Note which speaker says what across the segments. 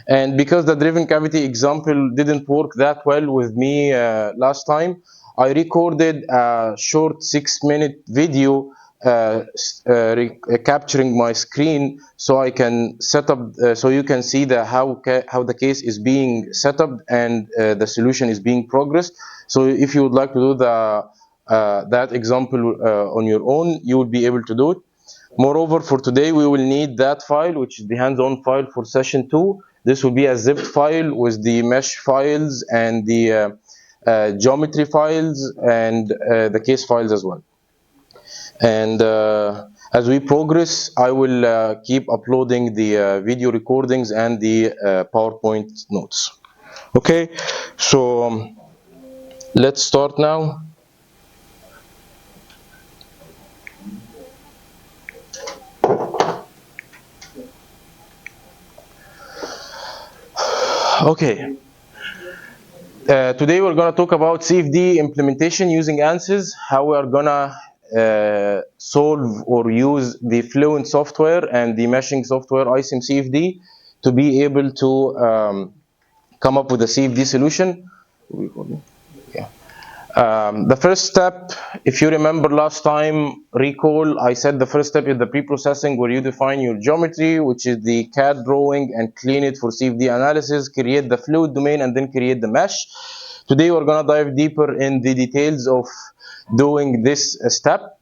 Speaker 1: And because the driven cavity example didn't work that well with me last time, I recorded a short 6-minute video capturing my screen so I can set up, so you can see how the case is being set up and the solution is being progressed. So if you would like to do that example on your own, you will be able to do it. Moreover, for today, we will need that file, which is the hands-on file for session 2. This will be a zipped file with the mesh files and the geometry files and the case files as well. And as we progress, I will keep uploading the video recordings and the PowerPoint notes. Okay, so let's start now. Okay. Today we're going to talk about CFD implementation using ANSYS, how we are going to solve or use the Fluent software and the meshing software ISIM CFD to be able to come up with a CFD solution. Yeah. The first step, if you remember last time, recall, I said the first step is the pre-processing, where you define your geometry, which is the CAD drawing, and clean it for CFD analysis, create the fluid domain, and then create the mesh. Today we're going to dive deeper in the details of doing this step.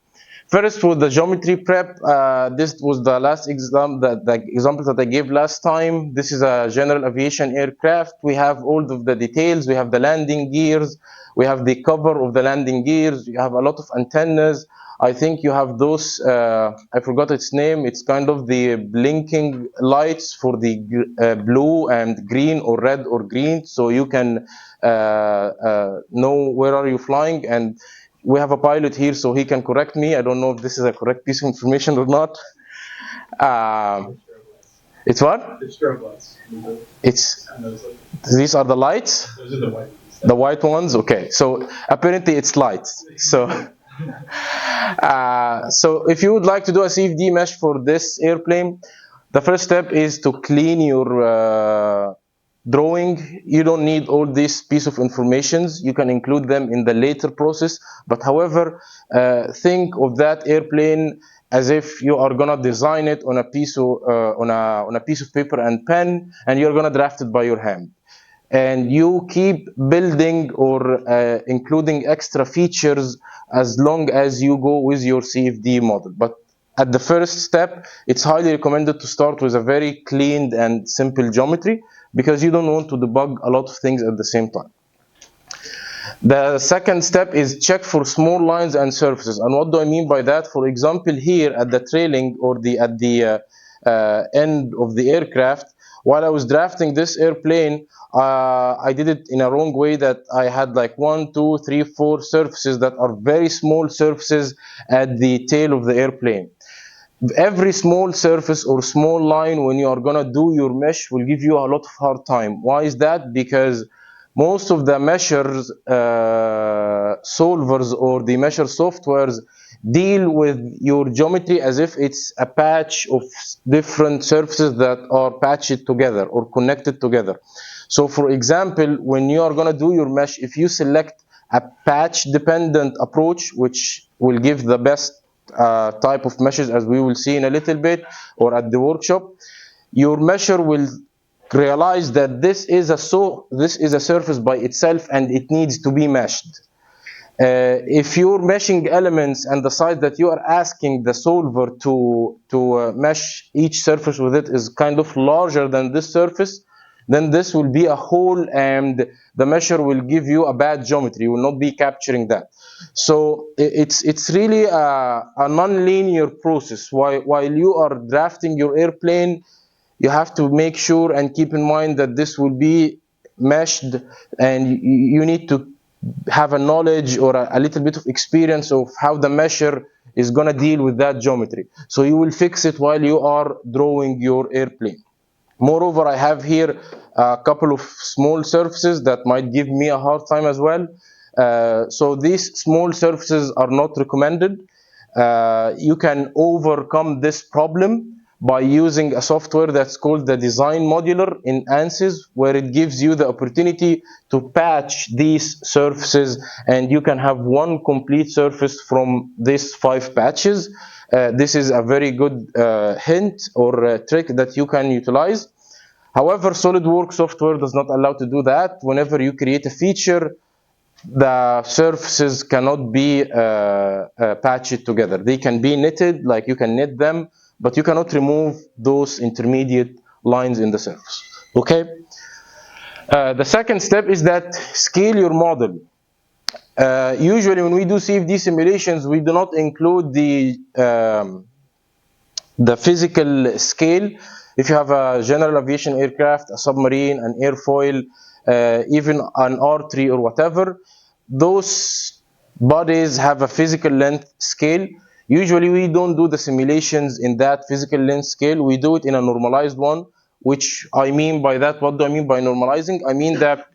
Speaker 1: First, for the geometry prep, this was the last example, the example that I gave last time. This is a general aviation aircraft. We have all of the details. We have the landing gears. We have the cover of the landing gears. You have a lot of antennas. I think you have those, I forgot its name. It's kind of the blinking lights for the blue and green or red or green, so you can know where are you flying. And we have a pilot here, so he can correct me. I don't know if this is a correct piece of information or not. It's what? It's strobe lights. It's, these are the lights? Those are the white ones. The white ones? Okay. So apparently it's lights. So, so if you would like to do a CFD mesh for this airplane, the first step is to clean your drawing. You don't need all these piece of informations. You can include them in the later process. But however, think of that airplane as if you are gonna design it on a piece of on a piece of paper and pen, and you're gonna draft it by your hand. And you keep building or including extra features as long as you go with your CFD model. But at the first step, it's highly recommended to start with a very cleaned and simple geometry, because you don't want to debug a lot of things at the same time. The second step is check for small lines and surfaces. And what do I mean by that? For example, here at the trailing or at the end of the aircraft, while I was drafting this airplane, I did it in a wrong way, that I had like 1, 2, 3, 4 surfaces that are very small surfaces at the tail of the airplane. Every small surface or small line, when you are gonna do your mesh, will give you a lot of hard time. Why is that? Because most of the measures solvers or the measure softwares deal with your geometry as if it's a patch of different surfaces that are patched together or connected together. So for example, when you are gonna do your mesh, if you select a patch dependent approach, which will give the best type of meshes, as we will see in a little bit or at the workshop, your mesher will realize that this is a surface by itself and it needs to be meshed. If your meshing elements and the size that you are asking the solver to mesh each surface with it is kind of larger than this surface, then this will be a hole and the mesher will give you a bad geometry. You will not be capturing that. So it's really a non-linear process. While you are drafting your airplane, you have to make sure and keep in mind that this will be meshed, and you need to have a knowledge or a little bit of experience of how the mesher is going to deal with that geometry. So you will fix it while you are drawing your airplane. Moreover, I have here a couple of small surfaces that might give me a hard time as well. So these small surfaces are not recommended. You can overcome this problem by using a software that's called the design modular in ANSYS, where it gives you the opportunity to patch these surfaces, and you can have one complete surface from these 5 patches. This is a very good hint or trick that you can utilize. However, SolidWorks software does not allow to do that. Whenever you create a feature, the surfaces cannot be patched together. They can be knitted, like you can knit them, but you cannot remove those intermediate lines in the surface. Okay? The second step is that scale your model. Usually when we do CFD simulations, we do not include the physical scale. If you have a general aviation aircraft, a submarine, an airfoil, even an R3 or whatever, those bodies have a physical length scale. Usually we don't do the simulations in that physical length scale. We do it in a normalized one, which I mean by that, what do I mean by normalizing? I mean that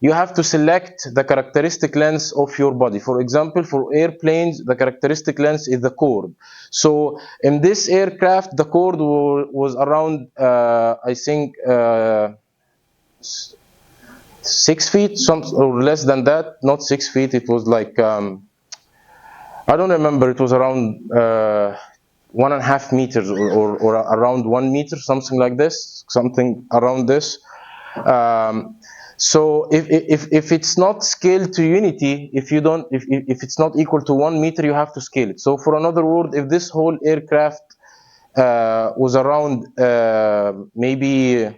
Speaker 1: you have to select the characteristic length of your body. For example, for airplanes, the characteristic length is the chord. So in this aircraft, the chord was around, I think, 6 feet, some or less than that. Not 6 feet. It was like I don't remember. It was around 1.5 meters or around 1 meter, something like this, something around this. So if it's not scaled to unity, if it's not equal to 1 meter, you have to scale it. So for another word, if this whole aircraft was around maybe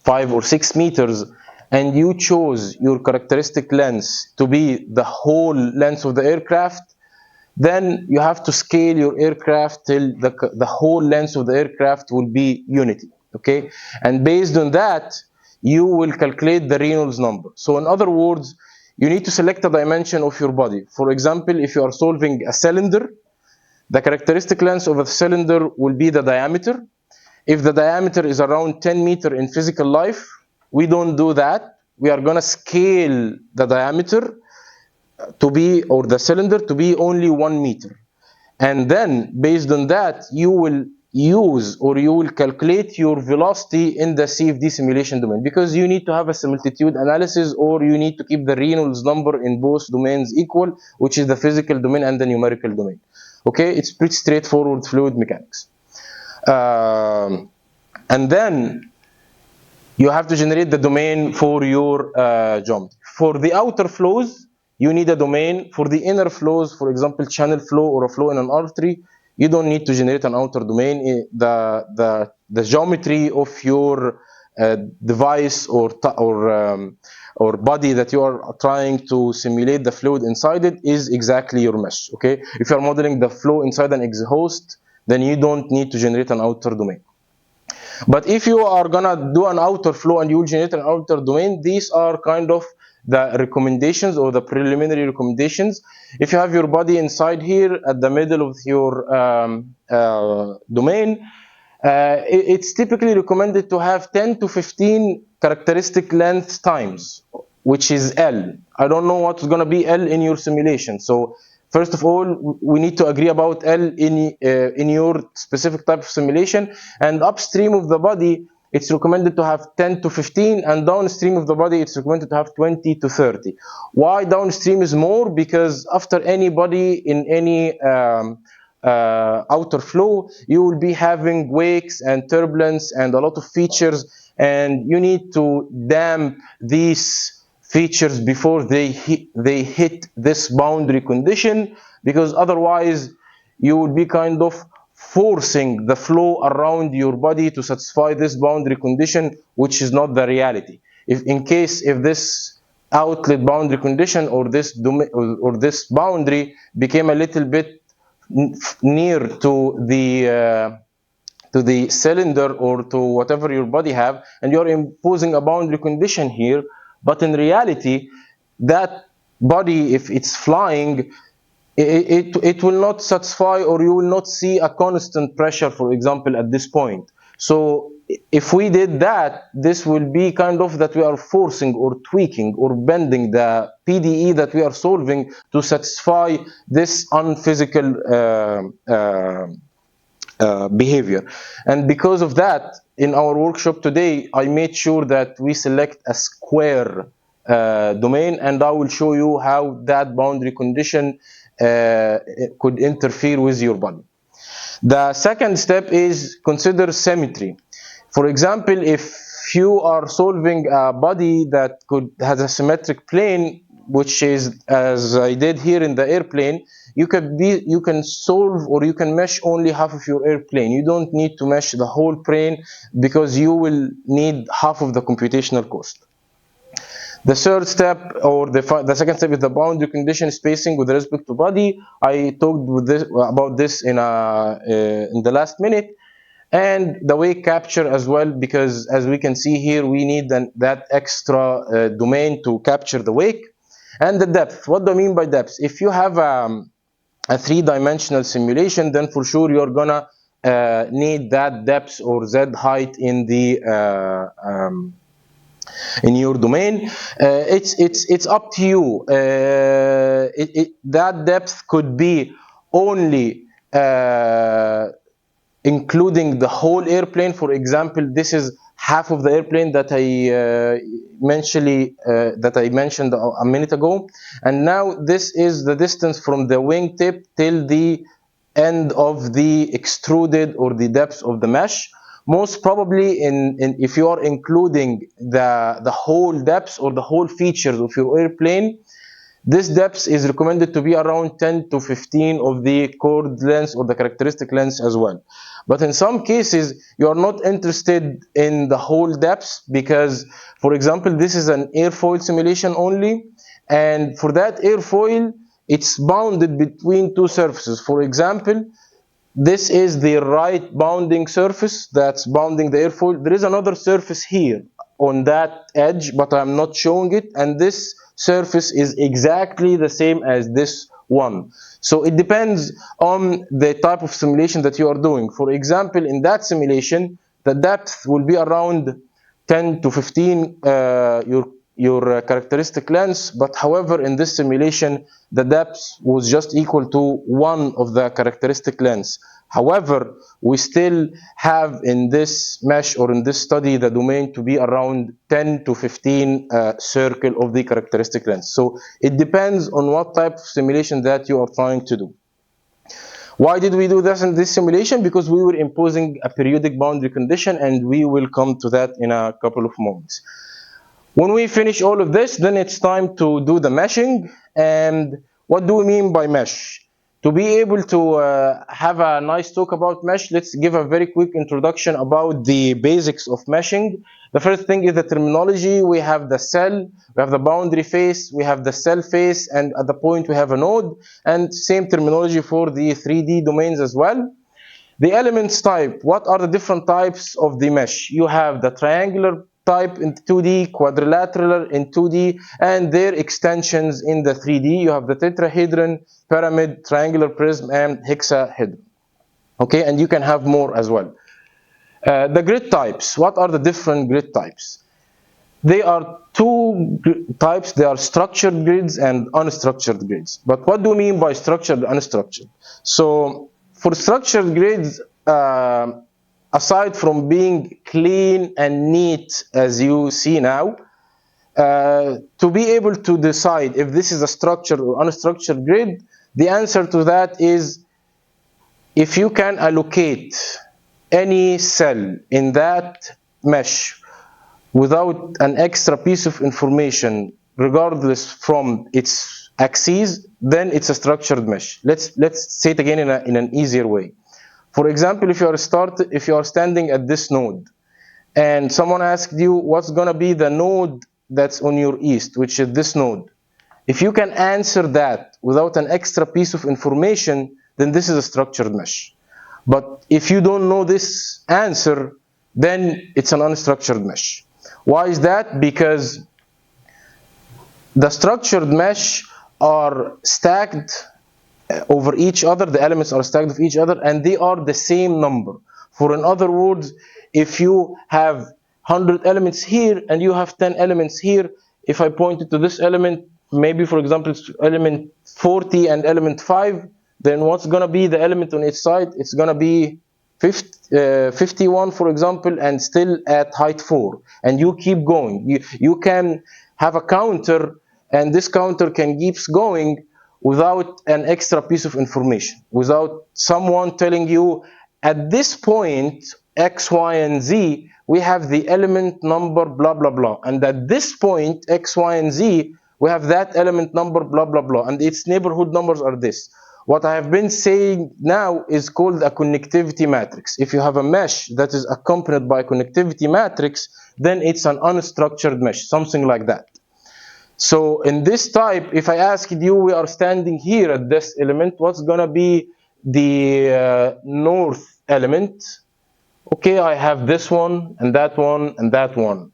Speaker 1: 5 or 6 meters, and you chose your characteristic length to be the whole length of the aircraft, then you have to scale your aircraft till the whole length of the aircraft will be unity. Okay, and based on that, you will calculate the Reynolds number. So in other words, you need to select a dimension of your body. For example, if you are solving a cylinder, the characteristic length of a cylinder will be the diameter. If the diameter is around 10 meter in physical life, we don't do that. We are going to scale the diameter to be, or the cylinder to be only 1 meter. And then based on that, you will use or you will calculate your velocity in the CFD simulation domain, because you need to have a similitude analysis, or you need to keep the Reynolds number in both domains equal, which is the physical domain and the numerical domain. Okay, it's pretty straightforward fluid mechanics. And then you have to generate the domain for your geometry. For the outer flows, you need a domain. For the inner flows, for example, channel flow or a flow in an artery, you don't need to generate an outer domain. The geometry of your device or body that you are trying to simulate the fluid inside it is exactly your mesh. Okay, if you are modeling the flow inside an exhaust, then you don't need to generate an outer domain. But if you are gonna do an outer flow and you will generate an outer domain, these are kind of the recommendations or the preliminary recommendations. If you have your body inside here at the middle of your domain, it's typically recommended to have 10 to 15 characteristic length times, which is L. I don't know what's going to be L in your simulation. So first of all, we need to agree about L in your specific type of simulation. And upstream of the body, it's recommended to have 10 to 15, and downstream of the body, it's recommended to have 20 to 30. Why downstream is more? Because after any body in any outer flow, you will be having wakes and turbulence and a lot of features, and you need to damp these features before they hit this boundary condition, because otherwise you would be kind of forcing the flow around your body to satisfy this boundary condition, which is not the reality. If this outlet boundary condition or this boundary became a little bit near to the cylinder or to whatever your body have, and you're imposing a boundary condition here, but in reality, that body, if it's flying, it will not satisfy, or you will not see a constant pressure, for example, at this point. So if we did that, this will be kind of that we are forcing or tweaking or bending the PDE that we are solving to satisfy this unphysical behavior. And because of that, in our workshop today, I made sure that we select a square domain, and I will show you how that boundary condition could interfere with your body. The second step is consider symmetry. For example, if you are solving a body that has a symmetric plane, which is as I did here in the airplane, you can solve or you can mesh only half of your airplane. You don't need to mesh the whole plane because you will need half of the computational cost. The third step, or the second step, is the boundary condition spacing with respect to body. I talked about this in the last minute, and the wake capture as well, because as we can see here, we need that extra domain to capture the wake. And the depth. What do I mean by depth? If you have a three-dimensional simulation, then for sure you're gonna need that depth or z height in the in your domain. It's up to you. That depth could be only including the whole airplane. For example, this is half of the airplane that I mentioned a minute ago, and now this is the distance from the wingtip till the end of the extruded or the depth of the mesh. Most probably, if you are including the whole depth or the whole features of your airplane, this depth is recommended to be around 10 to 15 of the chord length or the characteristic length as well. But in some cases, you are not interested in the whole depth because, for example, this is an airfoil simulation only, and for that airfoil, it's bounded between two surfaces. For example, this is the right bounding surface that's bounding the airfoil. There is another surface here on that edge, but I'm not showing it, and this surface is exactly the same as this one. So it depends on the type of simulation that you are doing. For example, in that simulation, the depth will be around 10 to 15 your characteristic length, but however, in this simulation, the depth was just equal to one of the characteristic lengths. However, we still have in this mesh or in this study the domain to be around 10 to 15 circle of the characteristic length. So it depends on what type of simulation that you are trying to do. Why did we do this in this simulation? Because we were imposing a periodic boundary condition, and we will come to that in a couple of moments. When we finish all of this, then it's time to do the meshing. And what do we mean by mesh? To be able to have a nice talk about mesh, let's give a very quick introduction about the basics of meshing. The first thing is the terminology. We have the cell, we have the boundary face, we have the cell face, and at the point we have a node, and same terminology for the 3D domains as well. The elements type, what are the different types of the mesh? You have the triangular type in 2D, quadrilateral in 2D, and their extensions in the 3D. You have the tetrahedron, pyramid, triangular prism, and hexahedron. Okay, and you can have more as well. The grid types, what are the different grid types? They are two types. They are structured grids and unstructured grids. But what do we mean by structured and unstructured? So for structured grids, aside from being clean and neat as you see now, to be able to decide if this is a structured or unstructured grid, the answer to that is if you can allocate any cell in that mesh without an extra piece of information, regardless from its axes, then it's a structured mesh. Let's say it again in an easier way. For example, if you are standing at this node, and someone asked you what's going to be the node that's on your east, which is this node. If you can answer that without an extra piece of information, then this is a structured mesh. But if you don't know this answer, then it's an unstructured mesh. Why is that? Because the structured mesh are stacked over each other, the elements are stacked with each other, and they are the same number. For in other words, if you have 100 elements here and you have 10 elements here, if I pointed to this element, maybe for example it's element 40 and element 5, then what's going to be the element on each side? It's going to be 51 for example, and still at height 4, and you keep going. You can have a counter, and this counter can keeps going without an extra piece of information, without someone telling you at this point x, y, and z we have the element number blah blah blah, and at this point x, y, and z we have that element number blah blah blah, and its neighborhood numbers are this. What I have been saying now is called a connectivity matrix. If you have a mesh that is accompanied by a connectivity matrix, then it's an unstructured mesh, something like that. So in this type, if I asked you, we are standing here at this element, what's gonna be the north element? Okay, I have this one and that one and that one.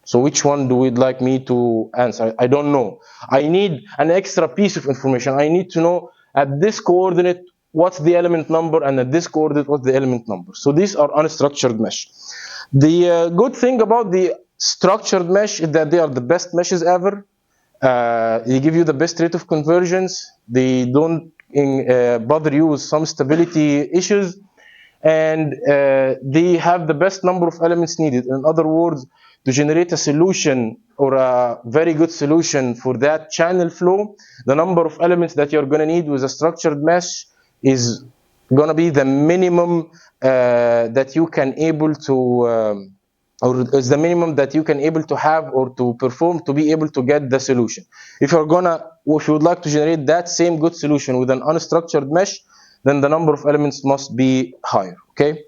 Speaker 1: So which one do we like me to answer? I don't know. I need an extra piece of information. I need to know at this coordinate what's the element number, and at this coordinate what's the element number. So these are unstructured mesh. The good thing about the structured mesh is that they are the best meshes ever. They give you the best rate of convergence. They don't bother you with some stability issues, and they have the best number of elements needed. In other words, to generate a solution or a very good solution for that channel flow, the number of elements that you're going to need with a structured mesh is going to be the minimum that you can able to or is the minimum that you can able to have or to perform to be able to get the solution. If you would like to generate that same good solution with an unstructured mesh, then the number of elements must be higher, okay?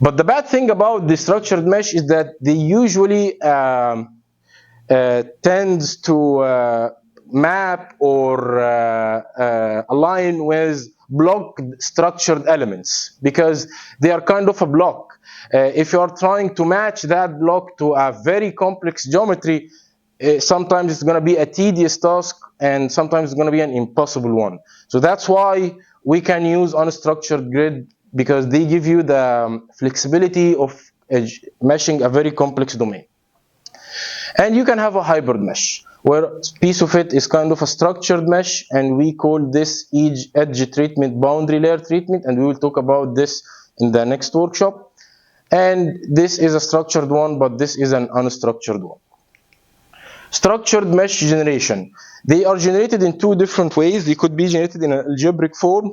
Speaker 1: But the bad thing about the structured mesh is that they usually tends to map or align with block structured elements, because they are kind of a block. If you are trying to match that block to a very complex geometry, sometimes it's going to be a tedious task, and sometimes it's going to be an impossible one. So that's why we can use unstructured grid, because they give you the flexibility of meshing a very complex domain. And you can have a hybrid mesh, where a piece of it is kind of a structured mesh, and we call this edge treatment, boundary layer treatment, and we will talk about this in the next workshop. And this is a structured one, but this is an unstructured one. Structured mesh generation. They are generated in two different ways. They could be generated in an algebraic form,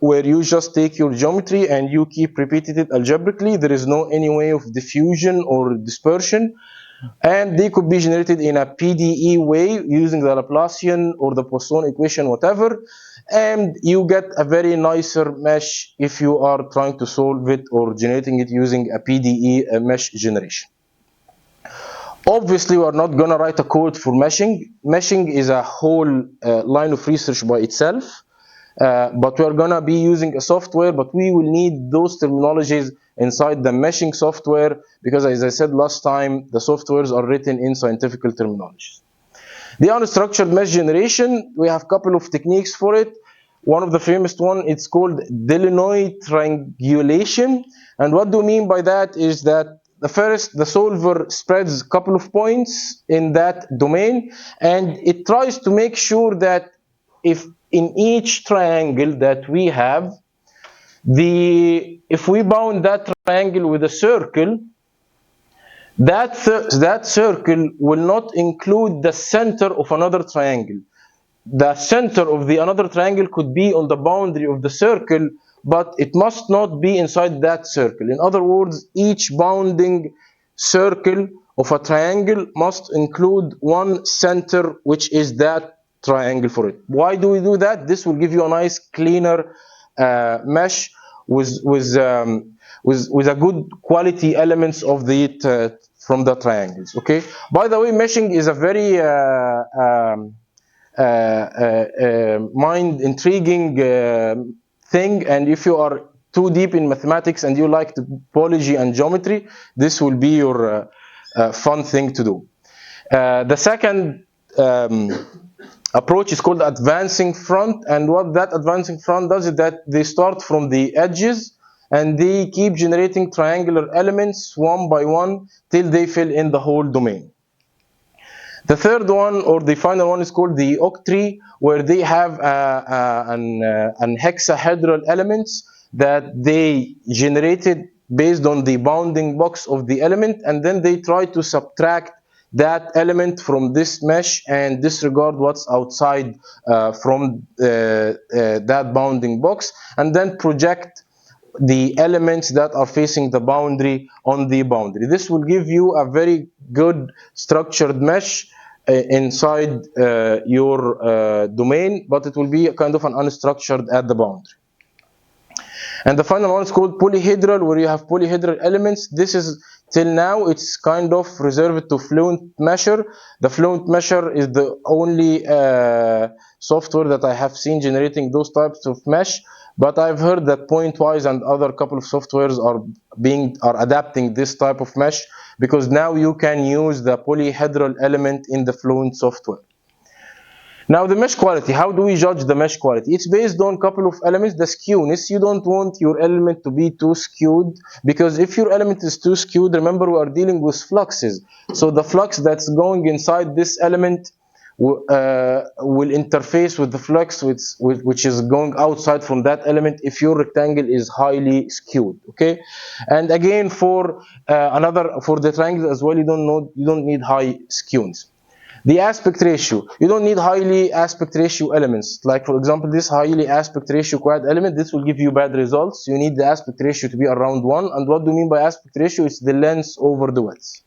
Speaker 1: where you just take your geometry and you keep repeating it algebraically. There is no any way of diffusion or dispersion. And they could be generated in a PDE way using the Laplacian or the Poisson equation, whatever. And you get a very nicer mesh if you are trying to solve it or generating it using a PDE mesh generation. Obviously, we are not going to write a code for meshing. Meshing is a whole line of research by itself. But we are going to be using a software, but we will need those terminologies inside the meshing software, because as I said last time, the softwares are written in scientific terminologies. The unstructured mesh generation, we have a couple of techniques for it. One of the famous one, it's called Delaunay triangulation. And what do we mean by that is that the solver spreads a couple of points in that domain, and it tries to make sure that if in each triangle that we have, if we bound that triangle with a circle, that circle will not include the center of another triangle. The center of the another triangle could be on the boundary of the circle, but it must not be inside that circle. In other words, each bounding circle of a triangle must include one center, which is that triangle for it. Why do we do that? This will give you a nice, cleaner mesh with a good quality elements of the from the triangles. Okay. By the way, meshing is a very mind intriguing thing, and if you are too deep in mathematics and you like topology and geometry, this will be your fun thing to do. The second approach is called advancing front, and what that advancing front does is that they start from the edges and they keep generating triangular elements one by one till they fill in the whole domain. The third one, or the final one, is called the octree, where they have an hexahedral elements that they generated based on the bounding box of the element, and then they try to subtract that element from this mesh and disregard what's outside from that bounding box, and then project the elements that are facing the boundary on the boundary. This will give you a very good structured mesh inside your domain, but it will be kind of an unstructured at the boundary. And the final one is called polyhedral, where you have polyhedral elements. This is, till now, it's kind of reserved to Fluent Mesher. The Fluent Mesher is the only software that I have seen generating those types of mesh. But I've heard that Pointwise and other couple of softwares are adapting this type of mesh, because now you can use the polyhedral element in the Fluent software. Now the mesh quality, how do we judge the mesh quality? It's based on a couple of elements. The skewness, you don't want your element to be too skewed, because if your element is too skewed, remember we are dealing with fluxes. So the flux that's going inside this element will interface with the flux which is going outside from that element if your rectangle is highly skewed, okay? And again, for the triangle as well, you don't need high skewness. The aspect ratio, you don't need highly aspect ratio elements. Like for example, this highly aspect ratio quad element, this will give you bad results. You need the aspect ratio to be around 1. And what do you mean by aspect ratio? It's the length over the width.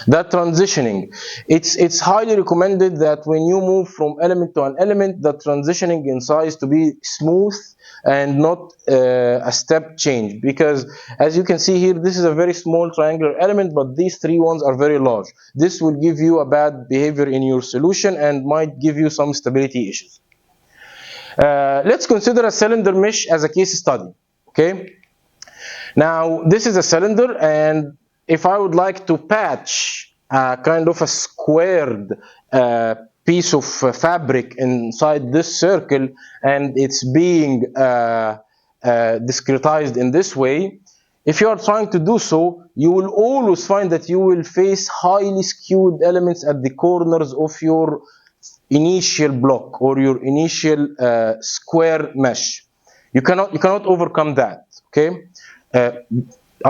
Speaker 1: That transitioning, it's highly recommended that when you move from element to an element, the transitioning in size to be smooth and not a step change, because as you can see here, this is a very small triangular element, but these three ones are very large. This will give you a bad behavior in your solution and might give you some stability issues. Let's consider a cylinder mesh as a case study, okay? Now this is a cylinder, and if I would like to patch kind of a squared piece of fabric inside this circle, and it's being discretized in this way, if you are trying to do so, you will always find that you will face highly skewed elements at the corners of your initial block or your initial square mesh. You cannot overcome that, okay?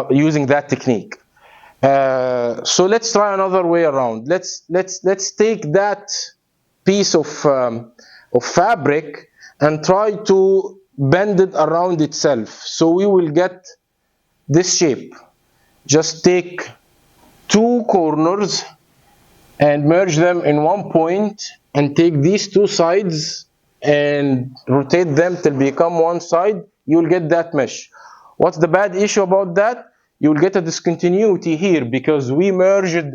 Speaker 1: Using that technique. So let's try another way around. Let's take that piece of fabric and try to bend it around itself. So we will get this shape. Just take two corners and merge them in one point, and take these two sides and rotate them till become one side. You will get that mesh. What's the bad issue about that? You will get a discontinuity here, because we merged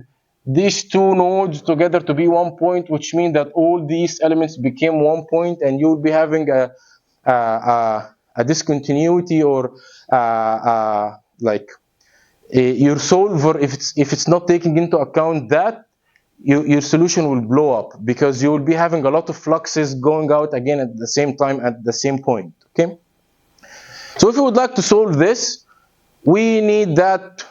Speaker 1: these two nodes together to be one point, which means that all these elements became one point, and you will be having a discontinuity, or your solver, if it's not taking into account that, your solution will blow up, because you will be having a lot of fluxes going out again at the same time at the same point, okay? So if you would like to solve this, we need that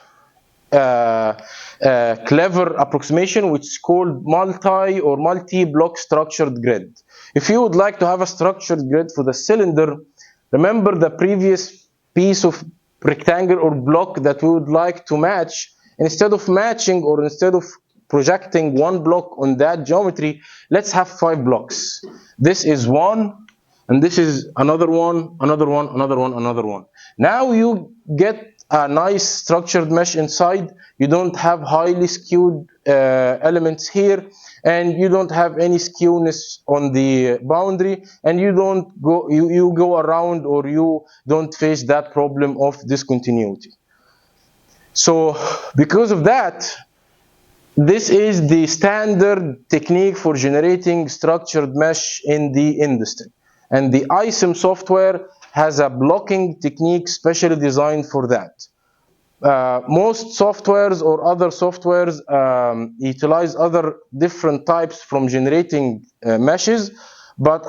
Speaker 1: clever approximation, which is called multi-block structured grid. If you would like to have a structured grid for the cylinder, remember the previous piece of rectangle or block that we would like to match. Instead of matching, or instead of projecting one block on that geometry, let's have 5 blocks. This is one, and this is another one, another one, another one, another one. Now you get a nice structured mesh inside. You don't have highly skewed elements here, and you don't have any skewness on the boundary, and you go around, or you don't face that problem of discontinuity. So because of that, this is the standard technique for generating structured mesh in the industry. And the ANSYS software has a blocking technique specially designed for that. Most softwares or other softwares utilize other different types from generating meshes, but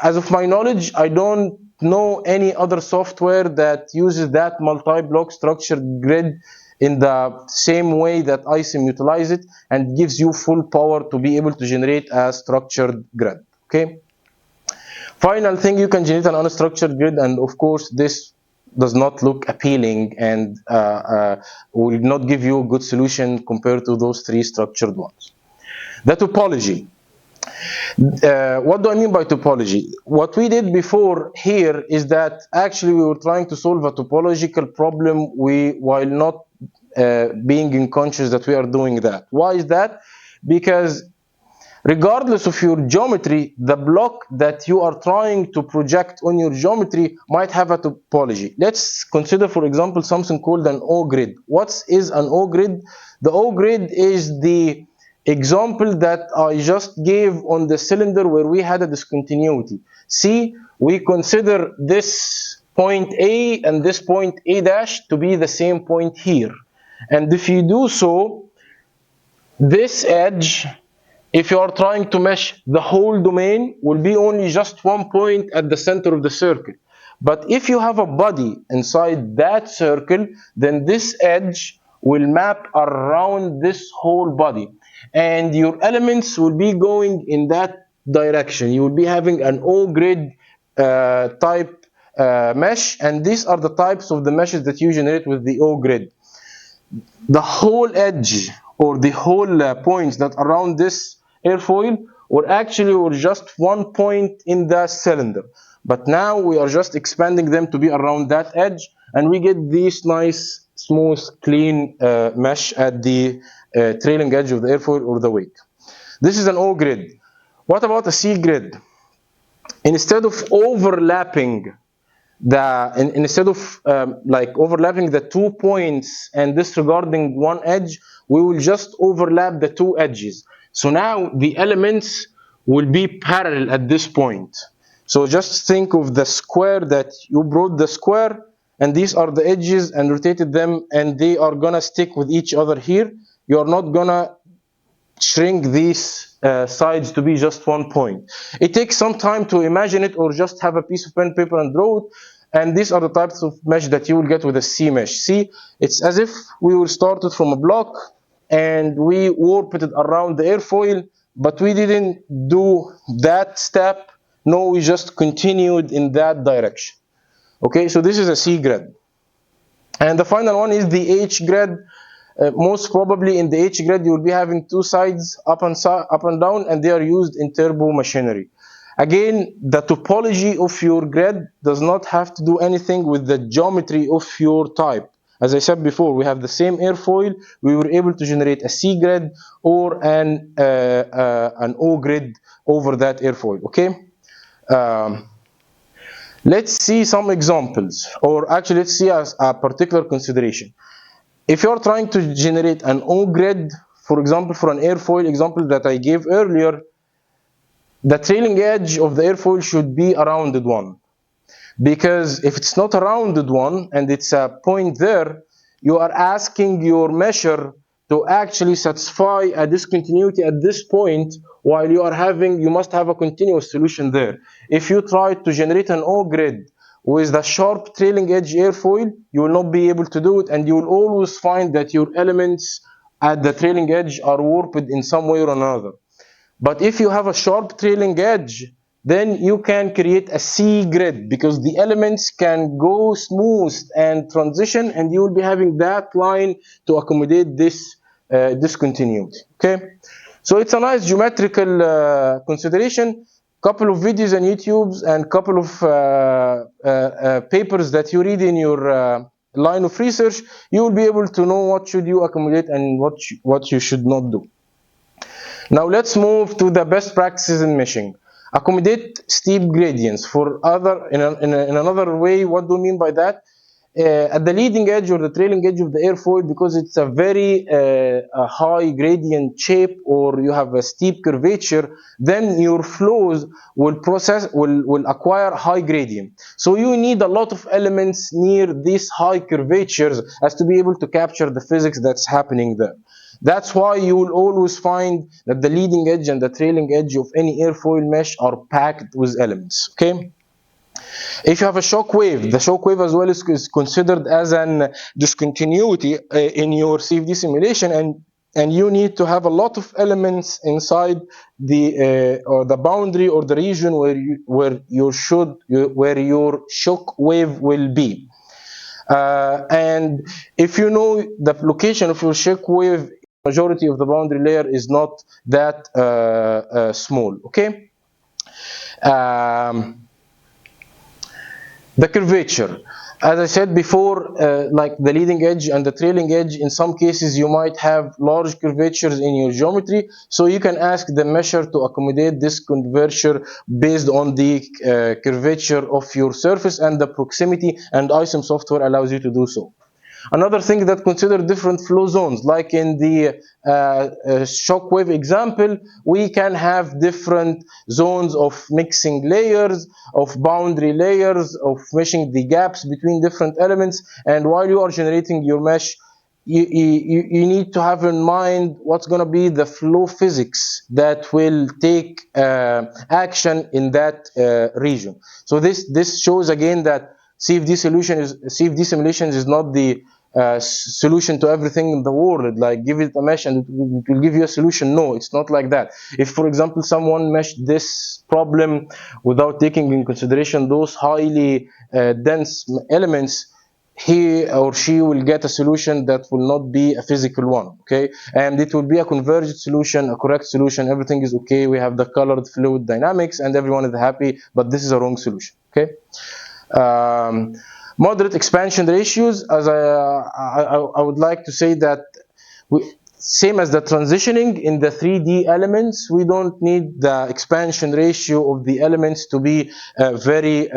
Speaker 1: as of my knowledge, I don't know any other software that uses that multi-block structured grid in the same way that ANSYS utilizes it, and gives you full power to be able to generate a structured grid, okay? Final thing, you can generate an unstructured grid, and of course this does not look appealing and will not give you a good solution compared to those three structured ones. The topology. What do I mean by topology? What we did before here is that actually we were trying to solve a topological problem while not being unconscious that we are doing that. Why is that? Because regardless of your geometry, the block that you are trying to project on your geometry might have a topology. Let's consider, for example, something called an O-grid. What is an O-grid? The O-grid is the example that I just gave on the cylinder where we had a discontinuity. See, we consider this point A and this point A dash to be the same point here. And if you do so, this edge, if you are trying to mesh the whole domain, will be only just one point at the center of the circle. But if you have a body inside that circle, then this edge will map around this whole body. And your elements will be going in that direction. You will be having an O-grid type mesh, and these are the types of the meshes that you generate with the O-grid. The whole edge or the whole points that around this airfoil were just one point in the cylinder, but now we are just expanding them to be around that edge, and we get this nice smooth clean mesh at the trailing edge of the airfoil or the wake. This is an O grid. What about a C grid? Instead of overlapping overlapping the 2 points and disregarding one edge, we will just overlap the 2 edges. So now the elements will be parallel at this point. So just think of the square that you brought the square, and these are the edges and rotated them, and they are gonna stick with each other here. You are not gonna shrink these sides to be just one point. It takes some time to imagine it, or just have a piece of pen, paper, and draw it. And these are the types of mesh that you will get with a C mesh. See, it's as if we were started from a block and we warped it around the airfoil, but we didn't do that step. No, we just continued in that direction. Okay, so this is a C grid. And the final one is the H grid. Most probably in the H grid you will be having 2 sides up and down, and they are used in turbo machinery. Again, the topology of your grid does not have to do anything with the geometry of your type. As I said before, we have the same airfoil, we were able to generate a C grid or an O grid over that airfoil. Okay. Let's see some examples, or actually let's see a particular consideration. If you're trying to generate an O grid, for example, for an airfoil example that I gave earlier, the trailing edge of the airfoil should be a rounded one. Because if it's not a rounded one and it's a point there, you are asking your mesher to actually satisfy a discontinuity at this point, while you must have a continuous solution there. If you try to generate an O grid with the sharp trailing edge airfoil, you will not be able to do it, and you will always find that your elements at the trailing edge are warped in some way or another. But if you have a sharp trailing edge, then you can create a C grid, because the elements can go smooth and transition, and you will be having that line to accommodate this discontinuity. Okay, so it's a nice geometrical consideration. Couple of videos on YouTube and couple of papers that you read in your line of research, you will be able to know what should you accommodate and what you should not do. Now let's move to the best practices in meshing. Accommodate steep gradients. In another way, what do you mean by that? At the leading edge or the trailing edge of the airfoil, because it's a very high gradient shape, or you have a steep curvature, then your flows will acquire high gradient. So you need a lot of elements near these high curvatures as to be able to capture the physics that's happening there. That's why you will always find that the leading edge and the trailing edge of any airfoil mesh are packed with elements. Okay. If you have a shock wave, the shock wave as well is considered as an discontinuity in your CFD simulation, and and you need to have a lot of elements inside the or the boundary or the region where your shock wave will be. And if you know the location of your shock wave, majority of the boundary layer is not that small. Okay. Um, the curvature. As I said before, like the leading edge and the trailing edge, in some cases you might have large curvatures in your geometry, so you can ask the mesher to accommodate this curvature based on the curvature of your surface and the proximity, and ANSYS software allows you to do so. Another thing that consider different flow zones, like in the shockwave example, we can have different zones of mixing layers, of boundary layers, of meshing the gaps between different elements. And while you are generating your mesh, you need to have in mind what's going to be the flow physics that will take action in that region. So this shows again that CFD simulations is not the solution to everything in the world. Like give it a mesh and it will give you a solution. No, it's not like that. If, for example, someone meshed this problem without taking in consideration those highly dense elements, he or she will get a solution that will not be a physical one. Okay, and it will be a converged solution, a correct solution. Everything is okay. We have the colored fluid dynamics and everyone is happy, but this is a wrong solution. Okay. um, Moderate expansion ratios, as I would like to say that same as the transitioning in the 3D elements, we don't need the expansion ratio of the elements to be very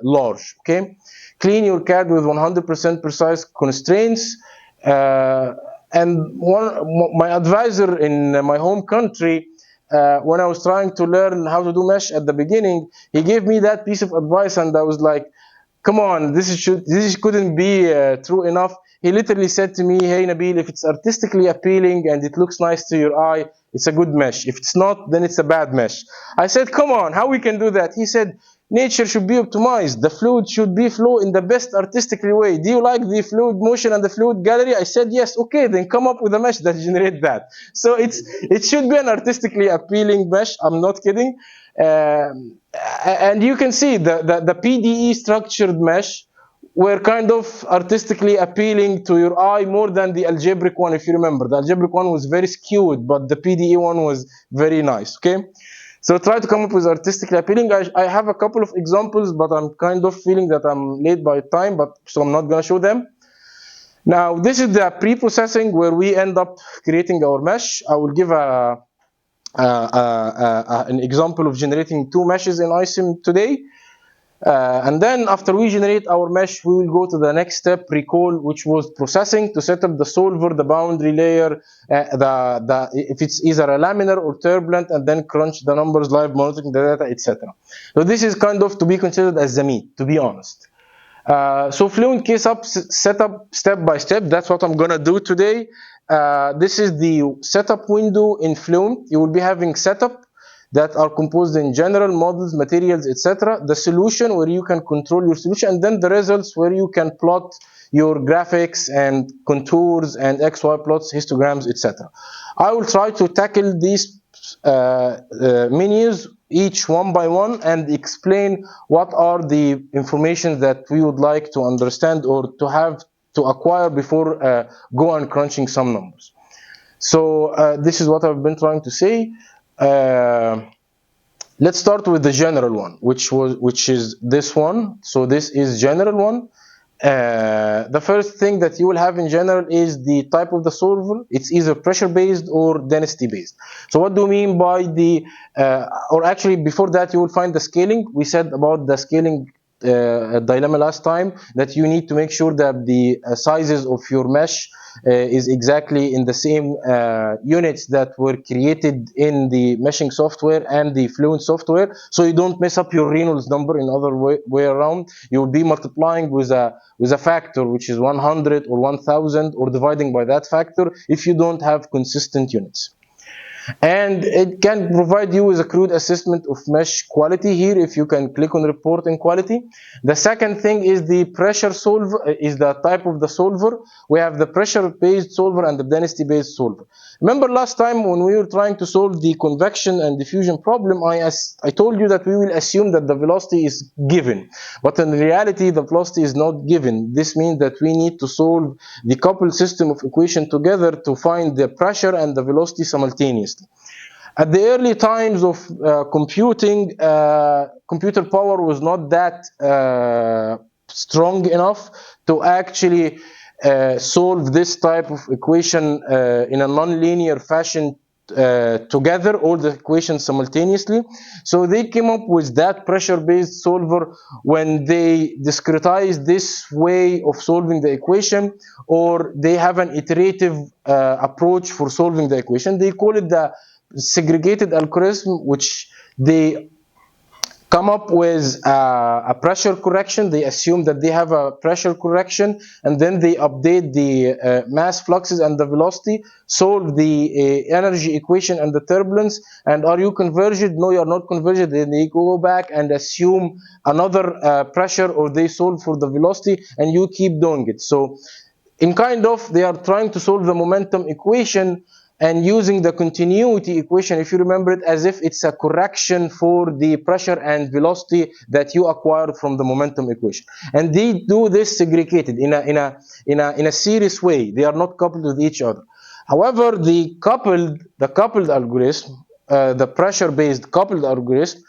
Speaker 1: large. Okay, clean your CAD with 100% precise constraints. And my advisor in my home country, when I was trying to learn how to do mesh at the beginning, he gave me that piece of advice, and I was like, come on, this couldn't be true enough. He literally said to me, hey Nabil, if it's artistically appealing and it looks nice to your eye, it's a good mesh. If it's not, then it's a bad mesh. I said, come on, how we can do that? He said, nature should be optimized. The fluid should be flow in the best artistically way. Do you like the fluid motion and the fluid gallery? I said, yes. Okay, then come up with a mesh that generates that. So it should be an artistically appealing mesh. I'm not kidding. And you can see the PDE structured mesh were kind of artistically appealing to your eye more than the algebraic one. If you remember, the algebraic one was very skewed, but the PDE one was very nice. Okay, so try to come up with artistically appealing. I have a couple of examples, but I'm kind of feeling that I'm late by time, but so I'm not going to show them. Now, this is the pre-processing where we end up creating our mesh. I will give an example of generating two meshes in ISIM today. And then after we generate our mesh, we will go to the next step, recall, which was processing to set up the solver, the boundary layer, if it's either a laminar or turbulent, and then crunch the numbers, live monitoring the data, etc. So this is kind of to be considered as the meat, to be honest. So Fluent case up setup step by step. That's what I'm gonna do today. This is the setup window in Fluent. You will be having setup that are composed in general, models, materials, etc. The solution where you can control your solution, and then the results where you can plot your graphics and contours and XY plots, histograms, etc. I will try to tackle these menus each one by one and explain what are the information that we would like to understand or to have to acquire before go on crunching some numbers. So this is what I've been trying to say. Let's start with the general one, which is this one. So this is general one. The first thing that you will have in general is the type of the solver. It's either pressure based or density based. So what do we mean by the, or actually before that you will find the scaling. We said about the scaling dilemma last time, that you need to make sure that the sizes of your mesh is exactly in the same units that were created in the meshing software and the Fluent software, so you don't mess up your Reynolds number. In other way around, you will be multiplying with a factor which is 100 or 1000 or dividing by that factor if you don't have consistent units. And it can provide you with a crude assessment of mesh quality here if you can click on reporting quality. The second thing is the pressure solver, is the type of the solver. We have the pressure based solver and the density based solver. Remember last time when we were trying to solve the convection and diffusion problem, I told you that we will assume that the velocity is given, but in reality the velocity is not given. This means that we need to solve the coupled system of equation together to find the pressure and the velocity simultaneously. At the early times of computing, computer power was not that strong enough to actually solve this type of equation in a nonlinear fashion together, all the equations simultaneously. So they came up with that pressure-based solver when they discretize this way of solving the equation, or they have an iterative approach for solving the equation. They call it the segregated algorithm, which they come up with a pressure correction. They assume that they have a pressure correction, and then they update the mass fluxes and the velocity, solve the energy equation and the turbulence, and are you converged? No, you are not converged. Then they go back and assume another pressure, or they solve for the velocity, and you keep doing it. So in kind of, they are trying to solve the momentum equation and using the continuity equation, if you remember it, as if it's a correction for the pressure and velocity that you acquired from the momentum equation. And they do this segregated in a serious way. They are not coupled with each other. However, the coupled algorithm, the pressure-based coupled algorithm,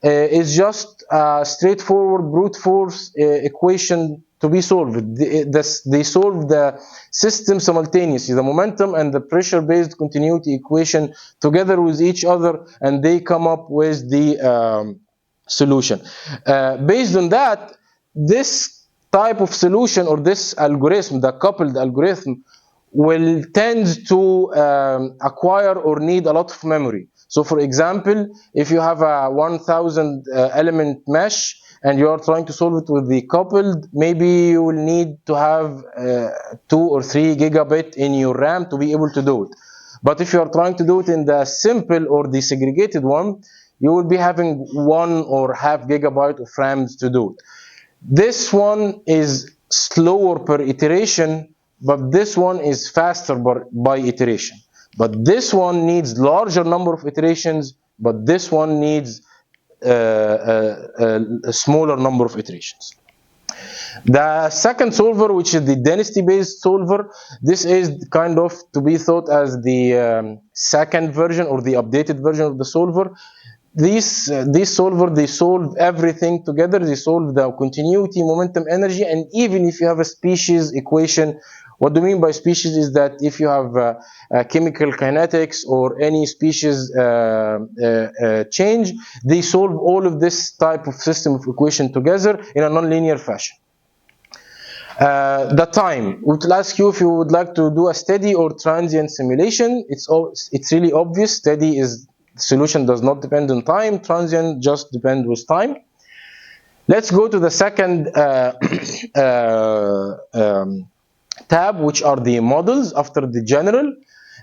Speaker 1: is just a straightforward brute force equation to be solved. They solve the system simultaneously, the momentum and the pressure-based continuity equation together with each other, and they come up with the solution. Based on that, this type of solution, or this algorithm, the coupled algorithm, will tend to acquire or need a lot of memory. So for example, if you have a 1000 element mesh and you are trying to solve it with the coupled, maybe you will need to have 2 or 3 gigabit in your RAM to be able to do it. But if you are trying to do it in the simple or the segregated one, you will be having 1 or half gigabyte of RAM to do it. This one is slower per iteration, but this one is faster by iteration. But this one needs larger number of iterations, but this one needs a smaller number of iterations. The second solver, which is the density-based solver, this is kind of to be thought as the second version or the updated version of the solver. These solver, they solve everything together. They solve the continuity, momentum, energy, and even if you have a species equation. What do I mean by species is that if you have chemical kinetics or any species change, they solve all of this type of system of equation together in a nonlinear fashion. The time, we will ask you if you would like to do a steady or transient simulation. It's really obvious. Steady is solution does not depend on time. Transient just depends with time. Let's go to the second tab, which are the models after the general.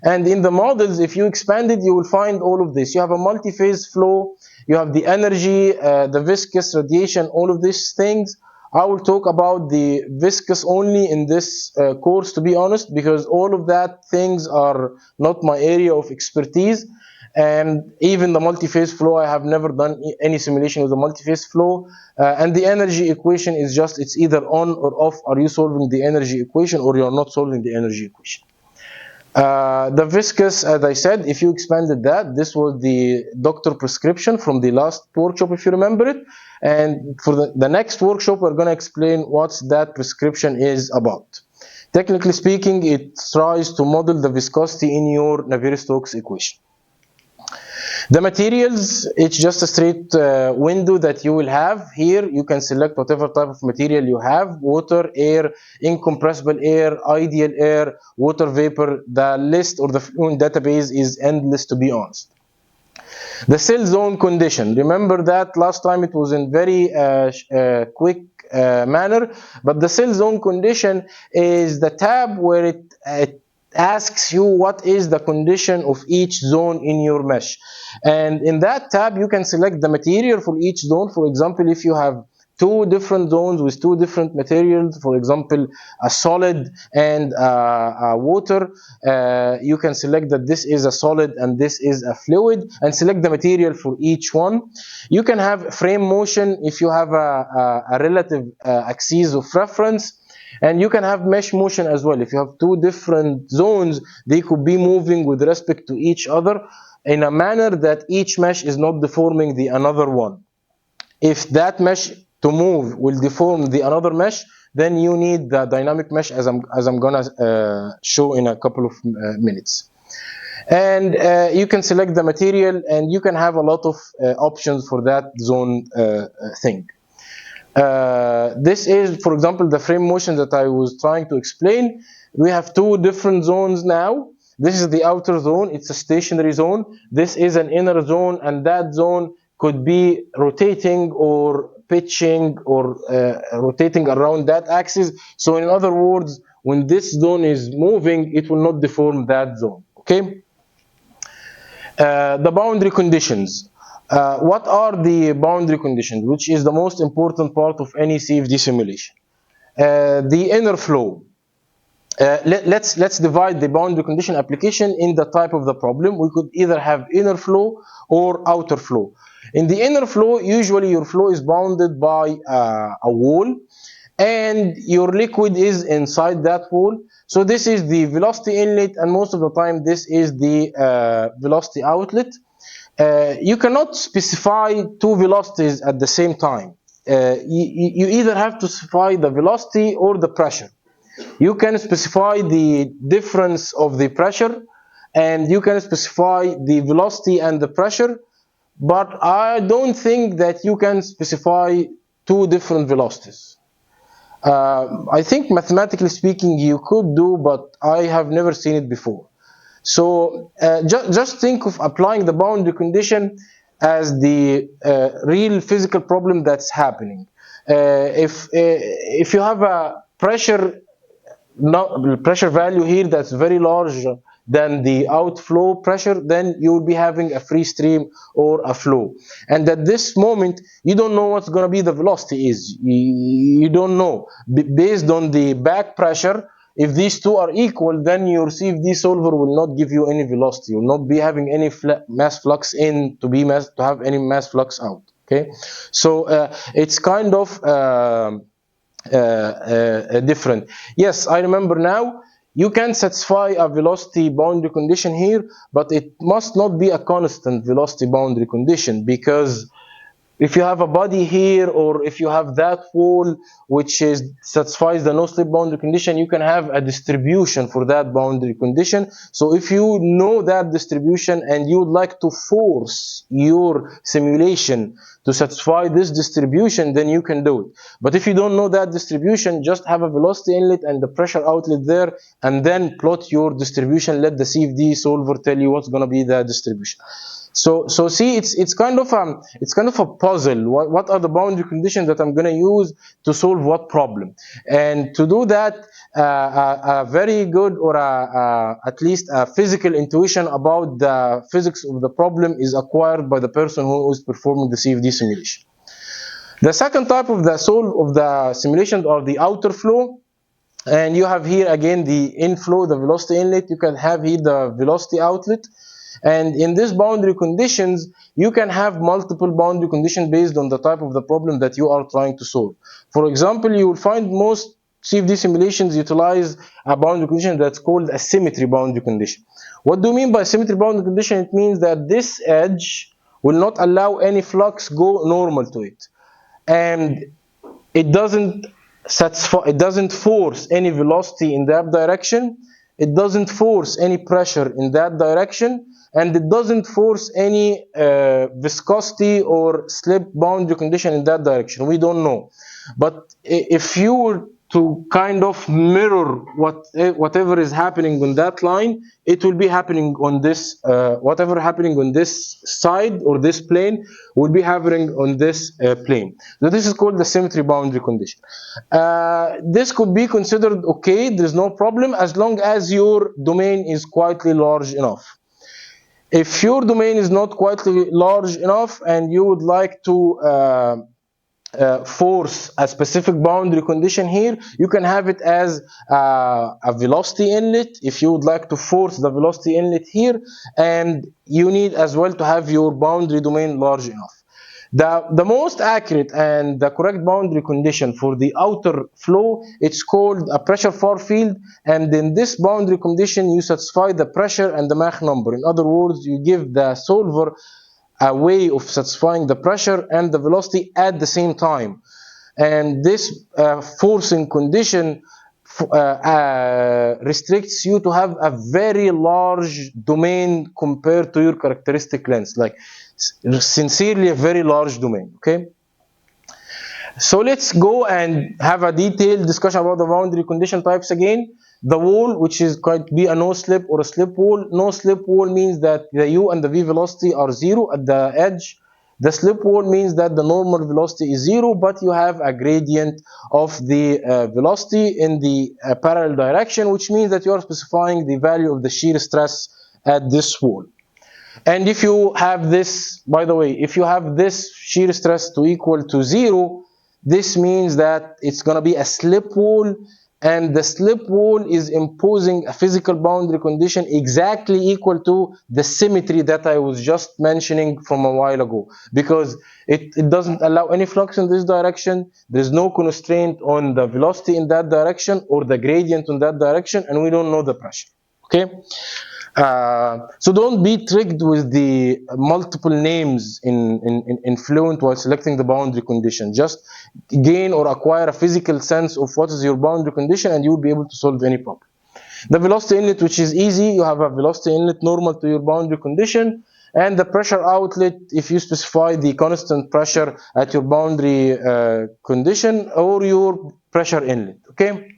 Speaker 1: And in the models, if you expand it, you will find all of this. You have a multi-phase flow, you have the energy, the viscous radiation, all of these things. I will talk about the viscous only in this course, to be honest, because all of that things are not my area of expertise. And even the multi-phase flow, I have never done any simulation with a multi-phase flow. And the energy equation is just, it's either on or off. Are you solving the energy equation or you're not solving the energy equation? The viscous, as I said, if you expanded that, this was the doctor prescription from the last workshop, if you remember it. And for the next workshop, we're going to explain what that prescription is about. Technically speaking, it tries to model the viscosity in your Navier-Stokes equation. The materials, it's just a straight window that you will have. Here you can select whatever type of material you have: water, air, incompressible air, ideal air, water vapor. The list or the Fluent database is endless, to be honest. The cell zone condition, remember that last time it was in very quick manner, but the cell zone condition is the tab where it asks you what is the condition of each zone in your mesh. And in that tab, you can select the material for each zone. For example, if you have two different zones with two different materials, for example, a solid and a water, you can select that this is a solid and this is a fluid, and select the material for each one. You can have frame motion if you have a relative axis of reference. And you can have mesh motion as well. If you have two different zones, they could be moving with respect to each other in a manner that each mesh is not deforming the another one. If that mesh to move will deform the another mesh, then you need the dynamic mesh, as I'm gonna show in a couple of minutes. And you can select the material, and you can have a lot of options for that zone thing. This is, for example, the frame motion that I was trying to explain. We have two different zones now. This is the outer zone, it's a stationary zone. This is an inner zone, and that zone could be rotating or pitching or rotating around that axis. So in other words, when this zone is moving, it will not deform that zone, okay? The boundary conditions. What are the boundary conditions, which is the most important part of any CFD simulation? The inner flow. Let's divide the boundary condition application in the type of the problem. We could either have inner flow or outer flow. In the inner flow, usually your flow is bounded by a wall, and your liquid is inside that wall. So this is the velocity inlet, and most of the time this is the velocity outlet. You cannot specify two velocities at the same time. You either have to specify the velocity or the pressure. You can specify the difference of the pressure, and you can specify the velocity and the pressure, but I don't think that you can specify two different velocities. I think mathematically speaking you could do, but I have never seen it before. So just think of applying the boundary condition as the real physical problem that's happening. If you have a pressure value here that's very large than the outflow pressure, then you will be having a free stream or a flow. And at this moment, you don't know what's going to be the velocity is. You don't know. Based on the back pressure, if these two are equal, then your CFD solver will not give you any velocity. You will not be having any mass flux in to have any mass flux out. Okay, so it's kind of different. Yes, I remember now. You can satisfy a velocity boundary condition here, but it must not be a constant velocity boundary condition, because if you have a body here, or if you have that wall which satisfies the no slip boundary condition, you can have a distribution for that boundary condition. So if you know that distribution and you would like to force your simulation to satisfy this distribution, then you can do it. But if you don't know that distribution, just have a velocity inlet and the pressure outlet there, and then plot your distribution. Let the CFD solver tell you what's going to be the distribution. So see, it's kind of a puzzle. What are the boundary conditions that I'm going to use to solve what problem? And to do that, a very good, or at least a physical intuition about the physics of the problem is acquired by the person who is performing the CFD simulation. The second type of the simulation are the outer flow. And you have here again the inflow, the velocity inlet. You can have here the velocity outlet. And in these boundary conditions, you can have multiple boundary conditions based on the type of the problem that you are trying to solve. For example, you will find most CFD simulations utilize a boundary condition that's called a symmetry boundary condition. What do you mean by symmetry boundary condition? It means that this edge will not allow any flux go normal to it. And it doesn't force any velocity in that direction. It doesn't force any pressure in that direction. And it doesn't force any viscosity or slip boundary condition in that direction. We don't know. But if you to kind of mirror whatever is happening on that line, it will be happening on this, whatever happening on this side or this plane will be happening on this plane. So this is called the symmetry boundary condition. This could be considered okay, there's no problem, as long as your domain is quietly large enough. If your domain is not quietly large enough and you would like to force a specific boundary condition here, you can have it as a velocity inlet if you would like to force the velocity inlet here, and you need as well to have your boundary domain large enough. The most accurate and the correct boundary condition for the outer flow, it's called a pressure far field, and in this boundary condition you satisfy the pressure and the Mach number. In other words, you give the solver a way of satisfying the pressure and the velocity at the same time. And this forcing condition restricts you to have a very large domain compared to your characteristic length, like sincerely a very large domain. Okay, so let's go and have a detailed discussion about the boundary condition types again. The wall, which is going to be a no slip or a slip wall. No slip wall means that the u and the v velocity are 0 at the edge. The slip wall means that the normal velocity is 0, but you have a gradient of the velocity in the parallel direction, which means that you are specifying the value of the shear stress at this wall. And if you have this, by the way, if you have this shear stress to equal to 0, this means that it's going to be a slip wall, and the slip wall is imposing a physical boundary condition exactly equal to the symmetry that I was just mentioning from a while ago, because it doesn't allow any flux in this direction, there's no constraint on the velocity in that direction or the gradient in that direction, and we don't know the pressure. Okay, so don't be tricked with the multiple names in Fluent while selecting the boundary condition. Just gain or acquire a physical sense of what is your boundary condition, and you will be able to solve any problem. The velocity inlet, which is easy, you have a velocity inlet normal to your boundary condition, and the pressure outlet, if you specify the constant pressure at your boundary condition or your pressure inlet. Okay.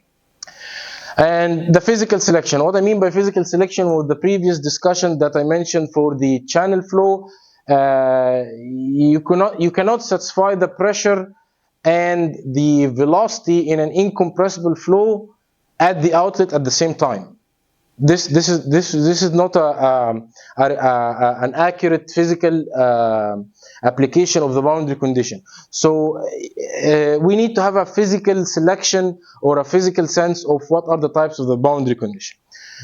Speaker 1: And the physical selection. What I mean by physical selection was the previous discussion that I mentioned for the channel flow. You cannot satisfy the pressure and the velocity in an incompressible flow at the outlet at the same time. This is not an accurate physical application of the boundary condition. So we need to have a physical selection or a physical sense of what are the types of the boundary condition.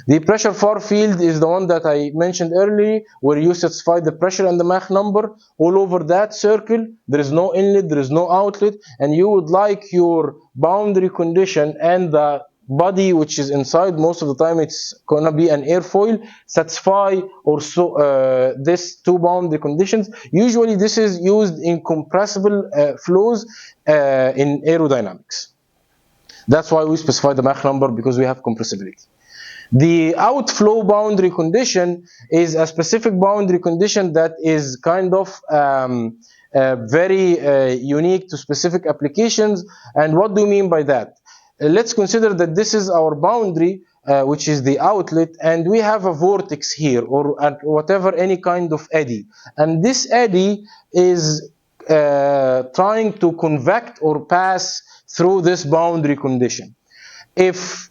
Speaker 1: The pressure far field is the one that I mentioned earlier, where you satisfy the pressure and the Mach number all over that circle. There is no inlet, there is no outlet, and you would like your boundary condition and the body which is inside, most of the time it's gonna be an airfoil, satisfy also these two boundary conditions. Usually this is used in compressible flows in aerodynamics. That's why we specify the Mach number, because we have compressibility. The outflow boundary condition is a specific boundary condition that is kind of very unique to specific applications. And what do you mean by that? Let's consider that this is our boundary, which is the outlet, and we have a vortex here, or whatever, any kind of eddy. And this eddy is trying to convect or pass through this boundary condition. If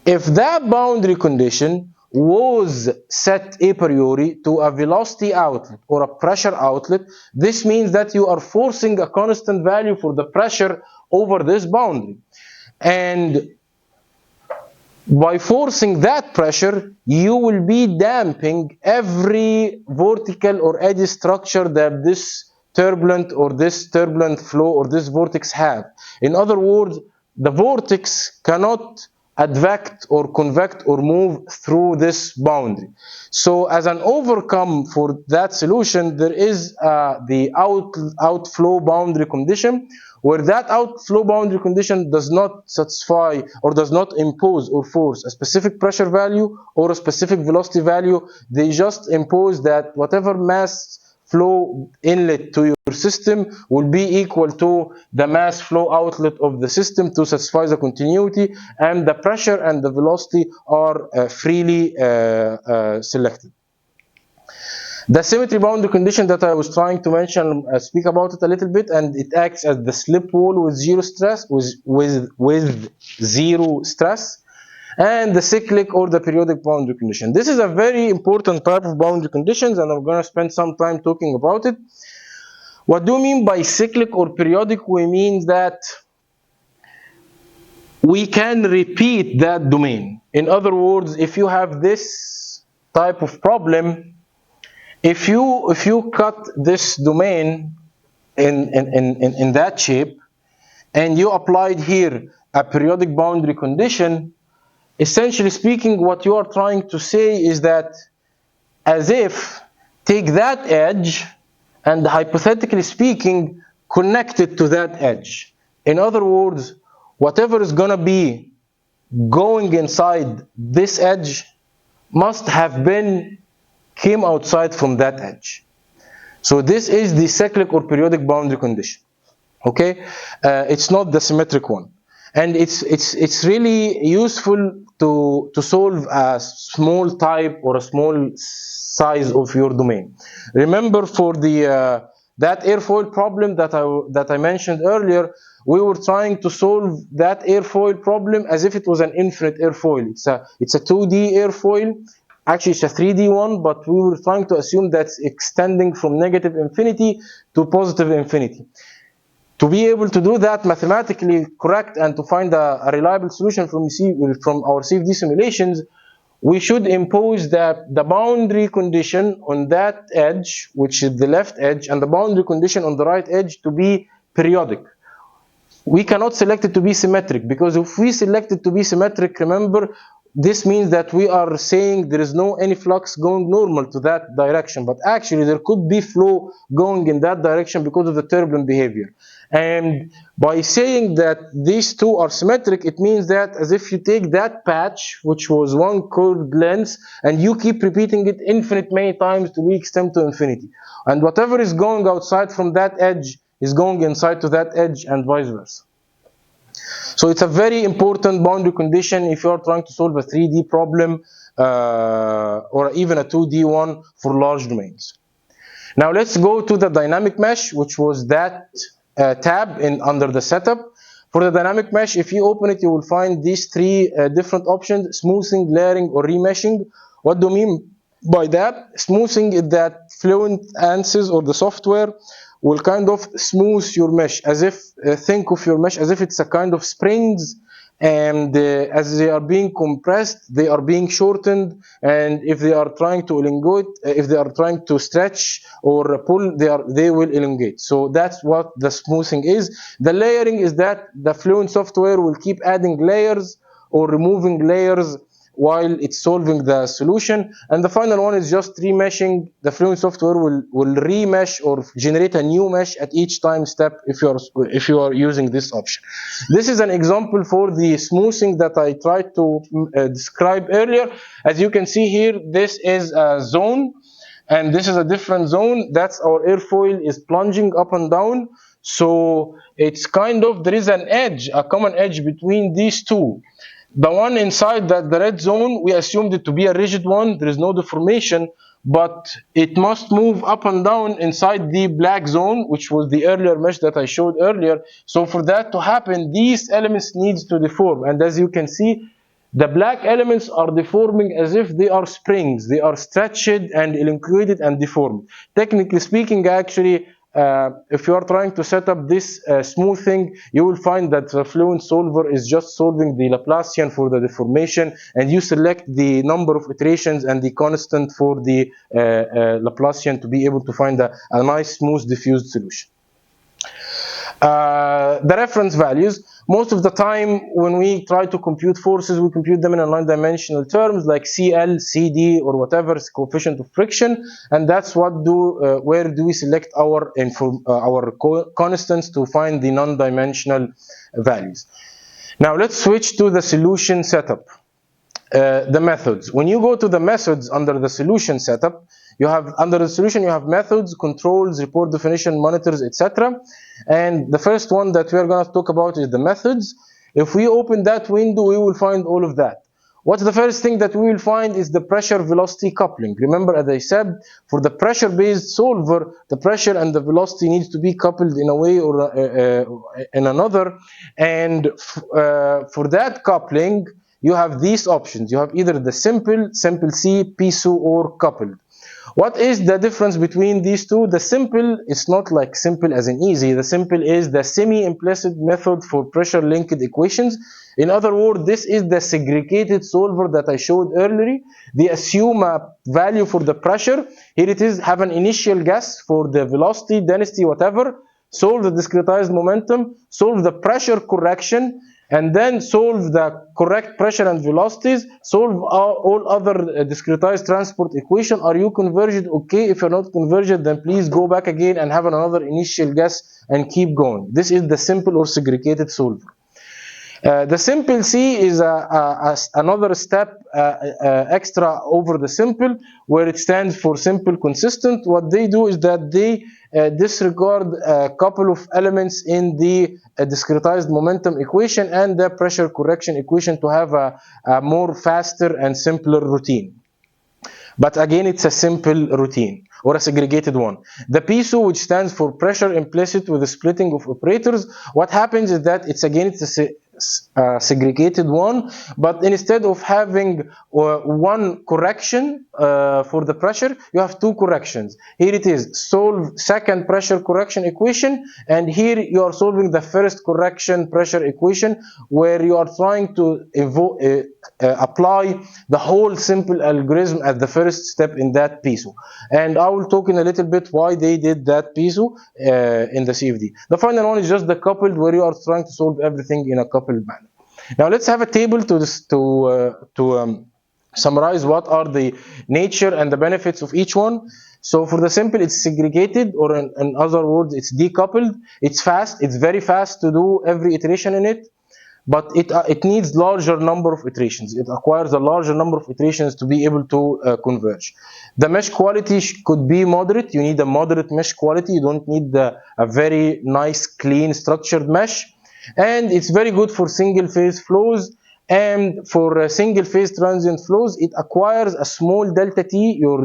Speaker 1: that boundary condition was set a priori to a velocity outlet or a pressure outlet, this means that you are forcing a constant value for the pressure over this boundary. And by forcing that pressure, you will be damping every vertical or eddy structure that this turbulent flow or this vortex have. In other words, the vortex cannot advect or convect or move through this boundary. So as an overcome for that solution, there is the outflow boundary condition, where that outflow boundary condition does not satisfy or does not impose or force a specific pressure value or a specific velocity value. They just impose that whatever mass flow inlet to your your system will be equal to the mass flow outlet of the system to satisfy the continuity, and the pressure and the velocity are freely selected. The symmetry boundary condition that I was trying to mention, speak about it a little bit, and it acts as the slip wall with zero stress, with zero stress, and the cyclic or the periodic boundary condition. This is a very important type of boundary conditions, and I'm going to spend some time talking about it. What do we mean by cyclic or periodic? We mean that we can repeat that domain. In other words, if you have this type of problem, if you cut this domain in that shape, and you applied here a periodic boundary condition, essentially speaking, what you are trying to say is that, as if, take that edge and, hypothetically speaking, connect it to that edge. In other words, whatever is going to be going inside this edge must have came outside from that edge. So this is the cyclic or periodic boundary condition. Okay, it's not the symmetric one, and it's really useful to solve a small type or a small size of your domain. Remember, for the that airfoil problem that I mentioned earlier, we were trying to solve that airfoil problem as if it was an infinite airfoil. It's a 2D airfoil. Actually, it's a 3D one, but we were trying to assume that's extending from negative infinity to positive infinity. To be able to do that mathematically correct and to find a reliable solution from our CFD simulations, we should impose the boundary condition on that edge, which is the left edge, and the boundary condition on the right edge to be periodic. We cannot select it to be symmetric, because if we select it to be symmetric, remember, this means that we are saying there is no any flux going normal to that direction, but actually there could be flow going in that direction because of the turbulent behavior. And by saying that these two are symmetric, it means that as if you take that patch, which was one curved length, and you keep repeating it infinite many times to the extent to infinity. And whatever is going outside from that edge is going inside to that edge, and vice versa. So it's a very important boundary condition if you are trying to solve a 3D problem or even a 2D one for large domains. Now let's go to the dynamic mesh, which was that tab under the setup. For the dynamic mesh, if you open it, you will find these three different options: smoothing, layering, or remeshing. What do you mean by that? Smoothing is that Fluent ANSYS, or the software, will kind of smooth your mesh, as if, think of your mesh as if it's a kind of springs, and as they are being compressed, they are being shortened, and if they are trying to elongate, if they are trying to stretch or pull, they will elongate. So that's what the smoothing is. The layering is that the Fluent software will keep adding layers or removing layers while it's solving the solution. And the final one is just remeshing. The Fluent software will remesh or generate a new mesh at each time step if you are using this option. This is an example for the smoothing that I tried to describe earlier. As you can see here, this is a zone, and this is a different zone. That's our airfoil is plunging up and down. So it's kind of, there is an edge, a common edge between these two. The one inside the red zone, we assumed it to be a rigid one. There is no deformation, but it must move up and down inside the black zone, which was the earlier mesh that I showed earlier. So for that to happen, these elements need to deform. And as you can see, the black elements are deforming as if they are springs. They are stretched and elongated and deformed. Technically speaking, actually, if you are trying to set up this smoothing, you will find that the Fluent solver is just solving the Laplacian for the deformation, and you select the number of iterations and the constant for the Laplacian to be able to find a nice, smooth, diffused solution. The reference values. Most of the time when we try to compute forces, we compute them in a non-dimensional terms like CL, CD, or whatever is coefficient of friction, and that's what where do we select our constants to find the non-dimensional values. Now let's switch to the solution setup. The methods. When you go to the methods under the solution setup, You have under the solution, you have methods, controls, report definition, monitors, etc. And the first one that we are going to talk about is the methods. If we open that window, we will find all of that. What's the first thing that we will find is the pressure velocity coupling. Remember, as I said, for the pressure based solver, the pressure and the velocity needs to be coupled in a way or in another. And for that coupling, you have these options. You have either the simple C, piso, or coupled. What is the difference between these two? The simple is not like simple as in easy. The simple is the semi-implicit method for pressure-linked equations. In other words, this is the segregated solver that I showed earlier. They assume a value for the pressure. Here it is, have an initial guess for the velocity, density, whatever. Solve the discretized momentum, solve the pressure correction, and then solve the correct pressure and velocities, solve all other discretized transport equation. Are you converged? Okay. If you're not converged, then please go back again and have another initial guess and keep going. This is the simple or segregated solver. The simple C is another step extra over the simple, where it stands for simple consistent. What they do is that they disregard a couple of elements in the discretized momentum equation and the pressure correction equation to have a more faster and simpler routine. But again, it's a simple routine or a segregated one. The piso, which stands for pressure implicit with the splitting of operators, what happens is that it's a segregated one, but instead of having one correction for the pressure, you have two corrections. Here it is, solve second pressure correction equation, and here you are solving the first correction pressure equation, where you are trying to apply the whole simple algorithm at the first step in that piso. And I will talk in a little bit why they did that piso in the CFD. The final one is just the coupled, where you are trying to solve everything in a coupled manner. Now let's have a table to summarize what are the nature and the benefits of each one. So for the simple, it's segregated, or in other words, it's decoupled. It's fast. It's very fast to do every iteration in it. But it needs larger number of iterations. It acquires a larger number of iterations to be able to converge. The mesh quality could be moderate. You need a moderate mesh quality. You don't need a very nice, clean, structured mesh. And it's very good for single phase flows. And for single phase transient flows, it acquires a small delta t. Your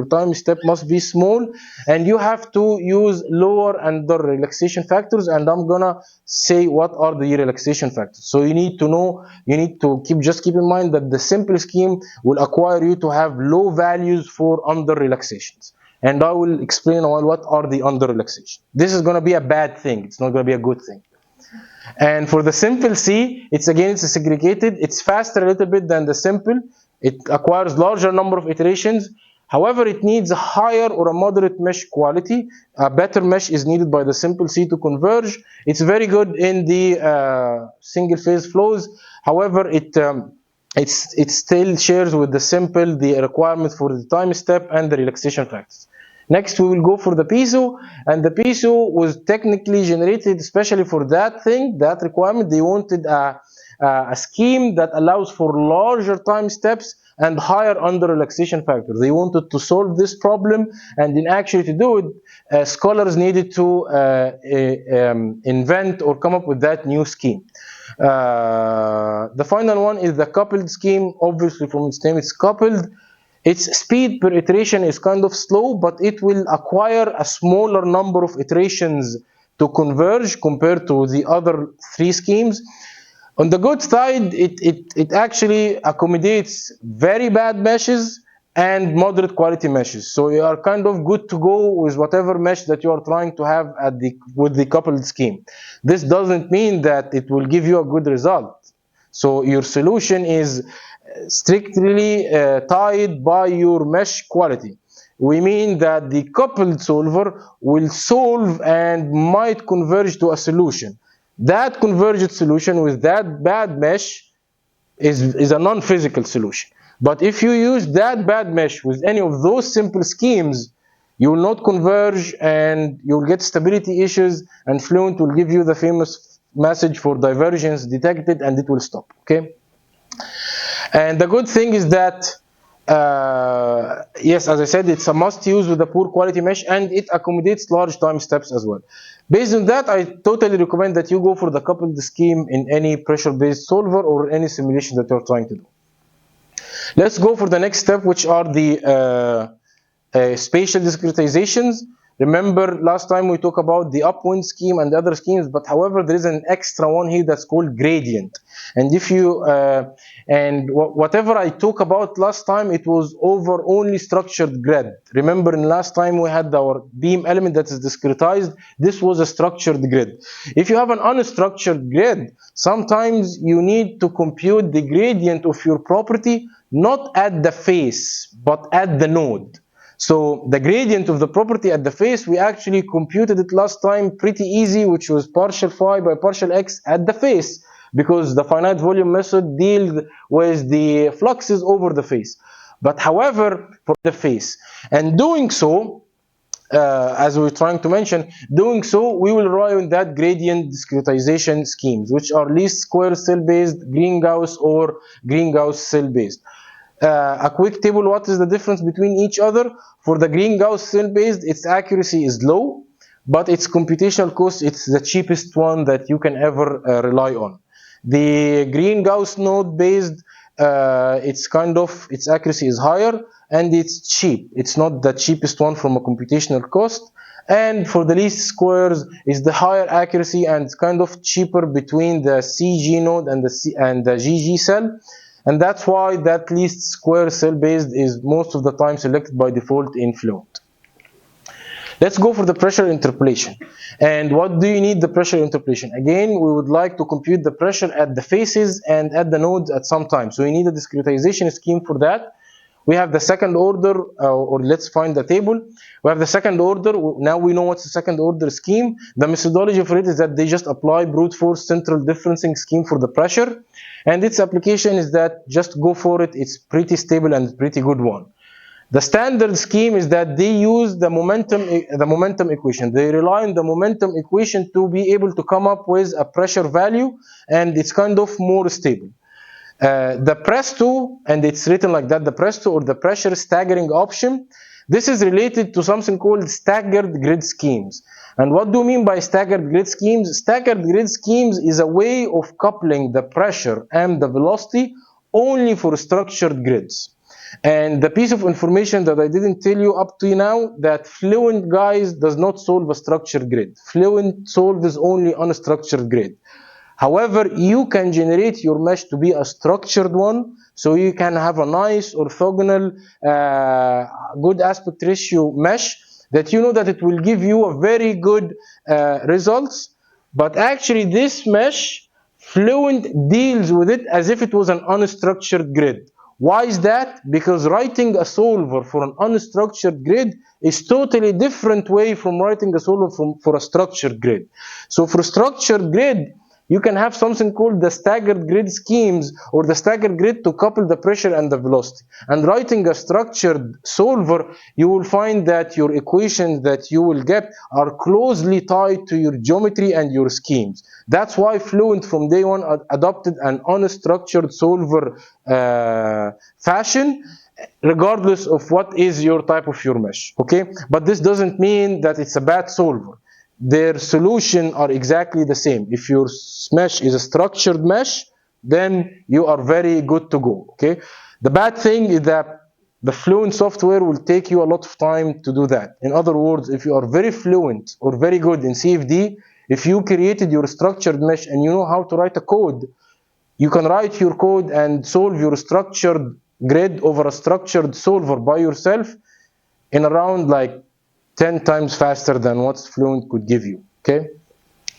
Speaker 1: time step must be small, and you have to use lower and the relaxation factors. And I'm gonna say what are the relaxation factors. So you need to know, you need to keep in mind that the simple scheme will acquire you to have low values for under relaxations. And I will explain what are the under relaxation. This is gonna be a bad thing. It's not gonna be a good thing. And for the simple C, it's a segregated. It's faster a little bit than the simple. It acquires larger number of iterations. However, it needs a higher or a moderate mesh quality. A better mesh is needed by the simple C to converge. It's very good in the single phase flows. However, it still shares with the simple the requirement for the time step and the relaxation factors. Next, we will go for the piso, and the piso was technically generated especially for that thing, that requirement. They wanted a scheme that allows for larger time steps and higher under relaxation factor. They wanted to solve this problem, and in actually to do it, scholars needed to invent or come up with that new scheme. The final one is the coupled scheme. Obviously, from its name, it's coupled. Its speed per iteration is kind of slow, but it will acquire a smaller number of iterations to converge compared to the other three schemes. On the good side, it actually accommodates very bad meshes and moderate quality meshes. So you are kind of good to go with whatever mesh that you are trying to have with the coupled scheme. This doesn't mean that it will give you a good result. So your solution is strictly tied by your mesh quality. We mean that the coupled solver will solve and might converge to a solution. That converged solution with that bad mesh is a non-physical solution. But if you use that bad mesh with any of those simple schemes, you will not converge and you will get stability issues, and Fluent will give you the famous message for divergence detected, and it will stop. Okay. And the good thing is that Yes, as I said, it's a must use with a poor quality mesh, and it accommodates large time steps as well. Based on that, I totally recommend that you go for the coupled scheme in any pressure-based solver or any simulation that you're trying to do. Let's go for the next step, which are the spatial discretizations. Remember last time we talked about the upwind scheme and the other schemes, but however there is an extra one here that's called gradient. And if you whatever I talked about last time, it was over only structured grid. Remember in last time we had our beam element that is discretized. This was a structured grid. If you have an unstructured grid, sometimes you need to compute the gradient of your property not at the face but at the node. So the gradient of the property at the face, we actually computed it last time pretty easy, which was partial phi by partial x at the face, because the finite volume method deals with the fluxes over the face. But however, for the face, and doing so, as we're trying to mention, doing so, we will rely on that gradient discretization schemes, which are least square cell based, Green-Gauss, or Green-Gauss cell based. A quick table, what is the difference between each other? For the Green-Gauss cell based, its accuracy is low, but its computational cost, it's the cheapest one that you can ever rely on. The Green-Gauss node based, its accuracy is higher and it's cheap. It's not the cheapest one from a computational cost. And for the least squares is the higher accuracy and it's kind of cheaper between the CG node and the GG cell. And that's why that least square cell based is most of the time selected by default in Fluent. Let's go for the pressure interpolation. And what do you need the pressure interpolation? Again, we would like to compute the pressure at the faces and at the nodes at some time. So we need a discretization scheme for that. We have the second order, or let's find the table. We have the second order. Now we know what's the second order scheme. The methodology for it is that they just apply brute force central differencing scheme for the pressure. And its application is that just go for it. It's pretty stable and pretty good one. The standard scheme is that they use the momentum equation. They rely on the momentum equation to be able to come up with a pressure value, and it's kind of more stable. The Presto, and it's written like that, the Presto or the pressure staggering option, this is related to something called staggered grid schemes. And what do you mean by staggered grid schemes? Staggered grid schemes is a way of coupling the pressure and the velocity only for structured grids. And the piece of information that I didn't tell you up to now, that Fluent, guys, does not solve a structured grid. Fluent solves only unstructured grid. However, you can generate your mesh to be a structured one, so you can have a nice orthogonal, good aspect ratio mesh that you know that it will give you a very good results. But actually, this mesh, Fluent deals with it as if it was an unstructured grid. Why is that? Because writing a solver for an unstructured grid is totally different way from writing a solver for a structured grid. So for structured grid, you can have something called the staggered grid schemes or the staggered grid to couple the pressure and the velocity. And writing a structured solver, you will find that your equations that you will get are closely tied to your geometry and your schemes. That's why Fluent from day one adopted an unstructured solver fashion, regardless of what is your type of your mesh, okay? But this doesn't mean that it's a bad solver. Their solution are exactly the same. If your mesh is a structured mesh, then you are very good to go, okay? The bad thing is that the Fluent software will take you a lot of time to do that. In other words, if you are very fluent or very good in CFD, if you created your structured mesh and you know how to write a code, you can write your code and solve your structured grid over a structured solver by yourself in around like 10 times faster than what Fluent could give you, okay?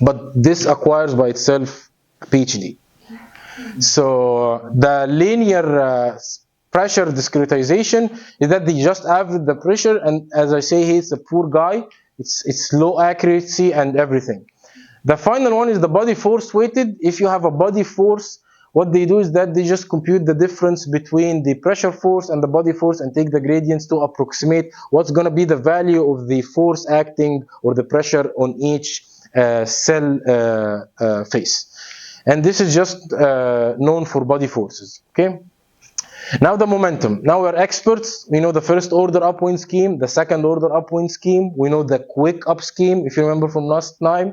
Speaker 1: But this acquires by itself a PhD. So the linear pressure discretization is that they just average the pressure, and as I say, he's a poor guy. It's low accuracy and everything. The final one is the body force weighted. If you have a body force, what they do is that they just compute the difference between the pressure force and the body force and take the gradients to approximate what's going to be the value of the force acting or the pressure on each cell face. And this is just known for body forces, okay? Now the momentum. Now we're experts. We know the first order upwind scheme, the second order upwind scheme. We know the quick up scheme, if you remember from last time.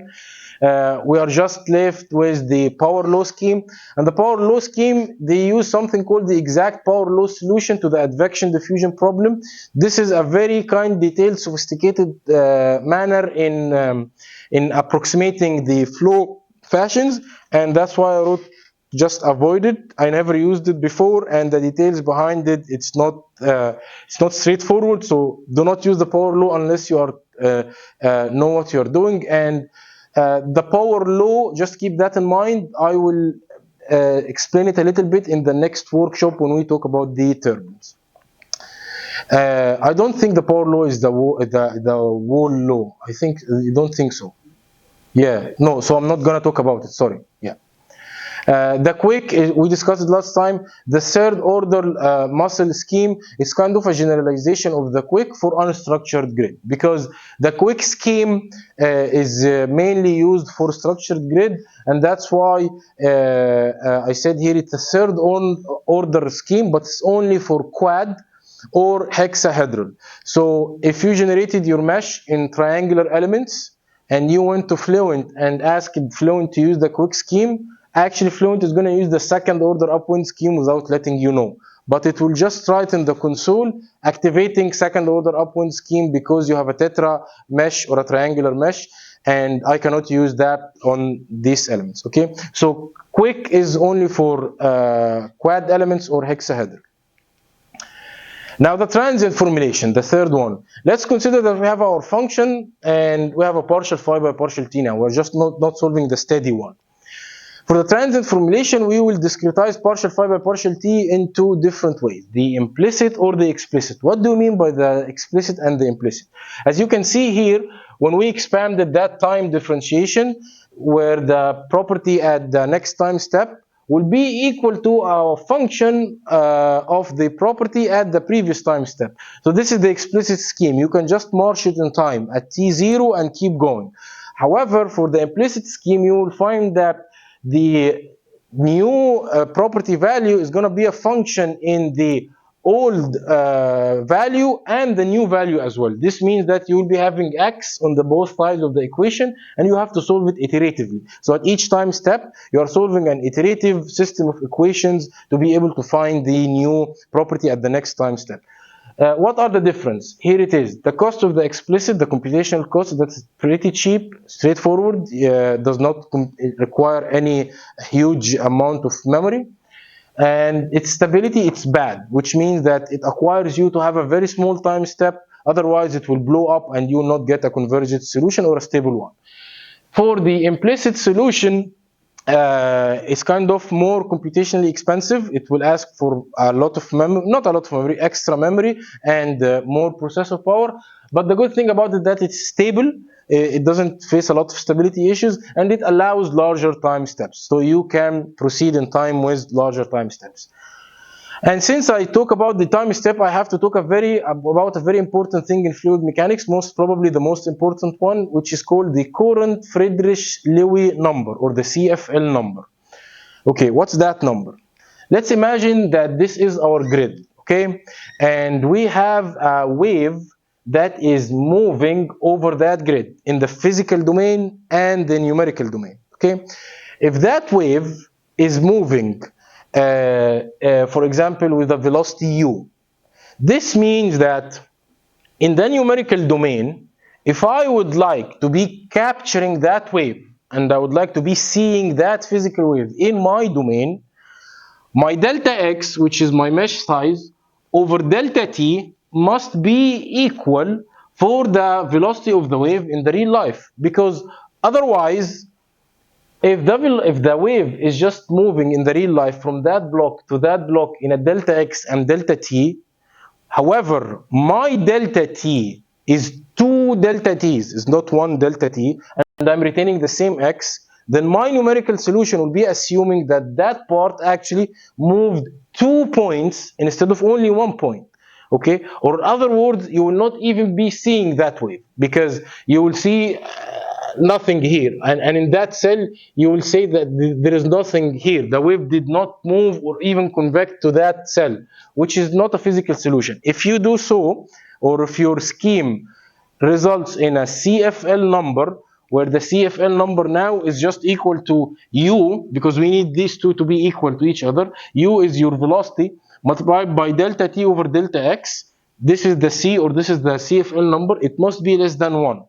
Speaker 1: We are just left with the power law scheme. And the power law scheme, they use something called the exact power law solution to the advection diffusion problem. This is a very kind, detailed, sophisticated manner in approximating the flow fashions, and that's why I wrote just avoid it. I never used it before, and the details behind it, it's not straightforward. So do not use the power law unless you are know what you're doing. And the power law, just keep that in mind. I will explain it a little bit in the next workshop when we talk about the turbines. I don't think the power law is the wall law. I think you don't think so. Yeah, no. So I'm not gonna talk about it. Sorry. Yeah. The quick, we discussed it last time. The third order muscle scheme is kind of a generalization of the quick for unstructured grid, because the quick scheme is mainly used for structured grid, and that's why I said here it's a third order scheme, but it's only for quad or hexahedral. So if you generated your mesh in triangular elements and you went to Fluent and asked Fluent to use the quick scheme, actually Fluent is going to use the second order upwind scheme without letting you know. But it will just write in the console activating second order upwind scheme because you have a tetra mesh or a triangular mesh, and I cannot use that on these elements. Okay, so quick is only for quad elements or hexahedral. Now the transient formulation, the third one. Let's consider that we have our function and we have a partial phi by partial t now. We're just not solving the steady one. For the transient formulation, we will discretize partial phi by partial t in two different ways, the implicit or the explicit. What do you mean by the explicit and the implicit? As you can see here, when we expanded that time differentiation, where the property at the next time step will be equal to our function of the property at the previous time step. So this is the explicit scheme. You can just march it in time at t0 and keep going. However, for the implicit scheme, you will find that the new property value is going to be a function in the old value and the new value as well. This means that you will be having x on the both sides of the equation, and you have to solve it iteratively. So at each time step, you are solving an iterative system of equations to be able to find the new property at the next time step. What are the difference? Here it is. The cost of the explicit, the computational cost, that's pretty cheap, straightforward, does not require any huge amount of memory. And its stability, it's bad, which means that it acquires you to have a very small time step. Otherwise, it will blow up and you will not get a convergent solution or a stable one. For the implicit solution, it's kind of more computationally expensive. It will ask for a lot of memory, not a lot of memory, extra memory and more processor power. But the good thing about it is that it's stable. It doesn't face a lot of stability issues, and it allows larger time steps. So you can proceed in time with larger time steps. And since I talk about the time step, I have to talk about a very important thing in fluid mechanics, most probably the most important one, which is called the current Friedrich-Lewis number, or the CFL number. Okay, what's that number? Let's imagine that this is our grid, okay? And we have a wave that is moving over that grid in the physical domain and the numerical domain, okay? If that wave is moving for example, with a velocity u. This means that in the numerical domain, if I would like to be capturing that wave and I would like to be seeing that physical wave in my domain, my delta x, which is my mesh size, over delta t must be equal for the velocity of the wave in the real life, because otherwise, if the wave is just moving in the real life from that block to that block in a delta x and delta t, however, my delta t is two delta t's, is not one delta t, and I'm retaining the same x, then my numerical solution will be assuming that that part actually moved 2 points instead of only 1 point. Okay, or in other words, you will not even be seeing that wave, because you will see nothing here, and in that cell you will say that there is nothing here. The wave did not move or even convect to that cell, which is not a physical solution. If you do so, or if your scheme results in a CFL number, where the CFL number now is just equal to U, because we need these two to be equal to each other. U is your velocity multiplied by delta T over delta X. This is the C, or this is the CFL number. It must be less than 1.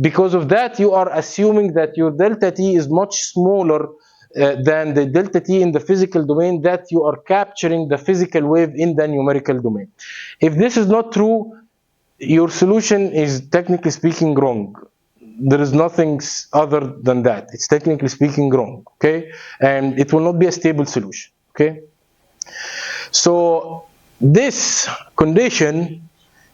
Speaker 1: Because of that, you are assuming that your delta T is much smaller than the delta T in the physical domain, that you are capturing the physical wave in the numerical domain. If this is not true, your solution is technically speaking wrong. There is nothing other than that. It's technically speaking wrong, okay? And it will not be a stable solution, okay? So this condition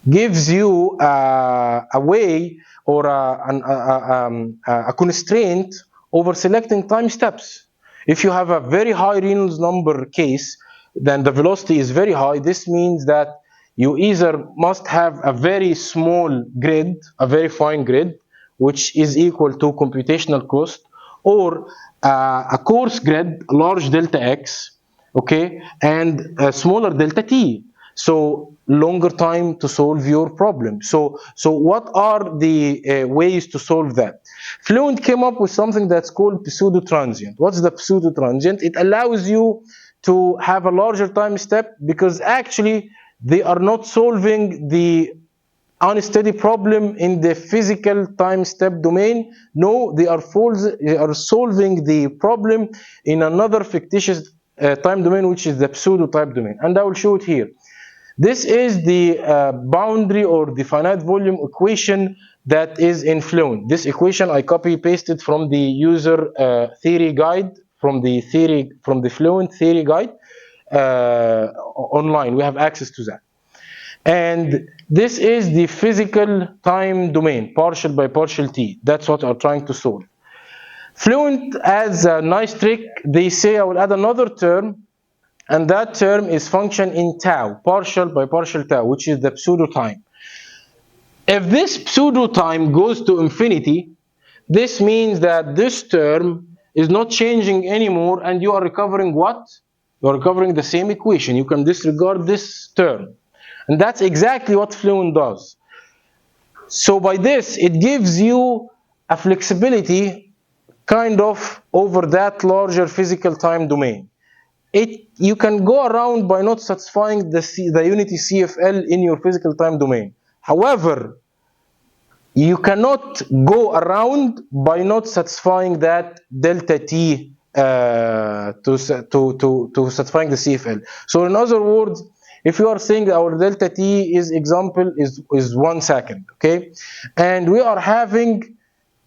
Speaker 1: gives you a way, or a constraint over selecting time steps. If you have a very high Reynolds number case, then the velocity is very high. This means that you either must have a very small grid, a very fine grid, which is equal to computational cost, or a coarse grid, large delta X, okay, and a smaller delta T. So longer time to solve your problem. So what are the ways to solve that? Fluent came up with something that's called pseudo-transient. What's the pseudo-transient? It allows you to have a larger time step, because actually they are not solving the unsteady problem in the physical time step domain. No, they are solving the problem in another fictitious time domain, which is the pseudo type domain, and I will show it here. This is the boundary or the finite volume equation that is in Fluent. This equation I copy pasted from the user theory guide, from the Fluent theory guide online. We have access to that. And this is the physical time domain, partial by partial t. That's what I'm trying to solve. Fluent adds a nice trick. They say I will add another term, and that term is function in tau, partial by partial tau, which is the pseudo time. If this pseudo time goes to infinity, this means that this term is not changing anymore, and you are recovering what? You are recovering the same equation. You can disregard this term. And that's exactly what Fluent does. So by this, it gives you a flexibility kind of over that larger physical time domain. You can go around by not satisfying the unity CFL in your physical time domain. However, you cannot go around by not satisfying that delta T to satisfying the CFL. So in other words, if you are saying our delta T is 1 second, okay, and we are having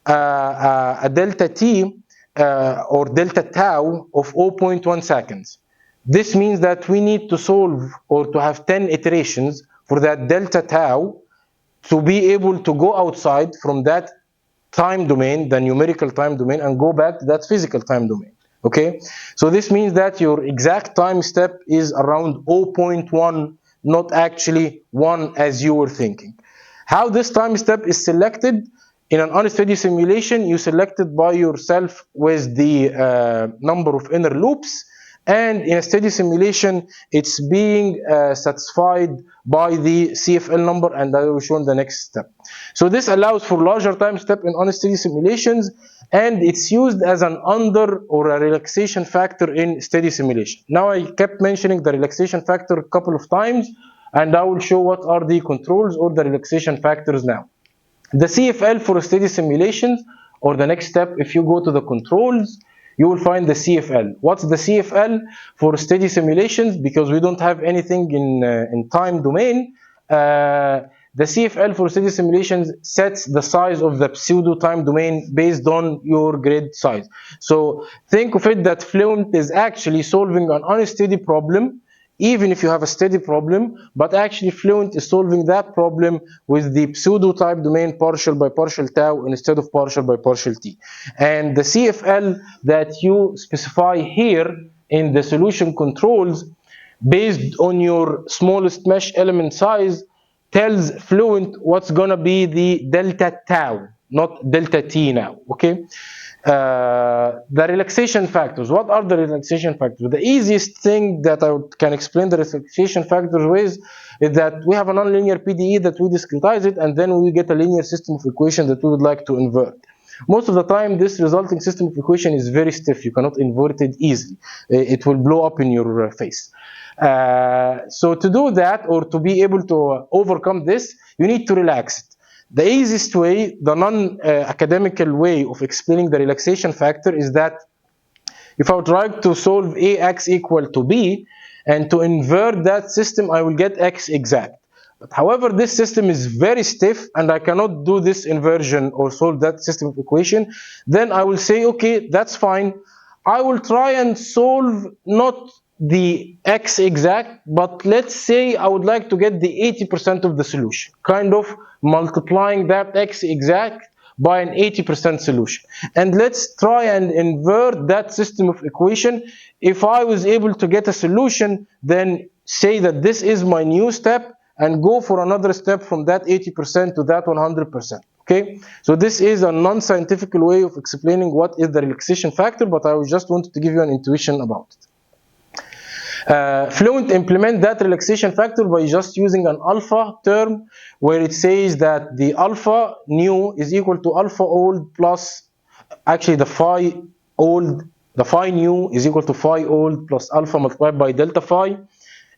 Speaker 1: a delta T or delta tau of 0.1 seconds. This means that we need to solve, or to have 10 iterations for that delta tau to be able to go outside from that time domain, the numerical time domain, and go back to that physical time domain. Okay, so this means that your exact time step is around 0.1, not actually 1 as you were thinking. How this time step is selected? In an unsteady simulation, you select it by yourself with the number of inner loops, and in a steady simulation, it's being satisfied by the CFL number, and I will show in the next step. So this allows for larger time step in unsteady simulations, and it's used as an under or a relaxation factor in steady simulation. Now I kept mentioning the relaxation factor a couple of times, and I will show what are the controls or the relaxation factors now. The CFL for steady simulations, or the next step, if you go to the controls, you will find the CFL. What's the CFL for steady simulations? Because we don't have anything in time domain. The CFL for steady simulations sets the size of the pseudo time domain based on your grid size. So think of it that Fluent is actually solving an unsteady problem, even if you have a steady problem, but actually Fluent is solving that problem with the pseudo type domain partial by partial tau instead of partial by partial t. And the CFL that you specify here in the solution controls based on your smallest mesh element size tells Fluent what's gonna be the delta tau. not delta t now, okay? The relaxation factors. What are the relaxation factors? The easiest thing that I can explain the relaxation factors with is that we have a nonlinear PDE that we discretize it, and then we get a linear system of equation that we would like to invert. Most of the time, this resulting system of equation is very stiff. You cannot invert it easily. It will blow up in your face. So to do that, or to be able to overcome this, you need to relax it. The easiest way, the non-academical way of explaining the relaxation factor is that if I would like to solve AX equal to B, and to invert that system, I will get X exact. But however, this system is very stiff, and I cannot do this inversion or solve that system of equation, then I will say, okay, that's fine. I will try and solve not the X exact, but let's say I would like to get the 80% of the solution, kind of multiplying that X exact by an 80% solution. And let's try and invert that system of equation. If I was able to get a solution, then say that this is my new step, and go for another step from that 80% to that 100%. Okay, so this is a non-scientific way of explaining what is the relaxation factor, but I just wanted to give you an intuition about it. Fluent implement that relaxation factor by just using an alpha term, where it says that the alpha new is equal to alpha old plus, actually the phi old, the phi new is equal to phi old plus alpha multiplied by delta phi.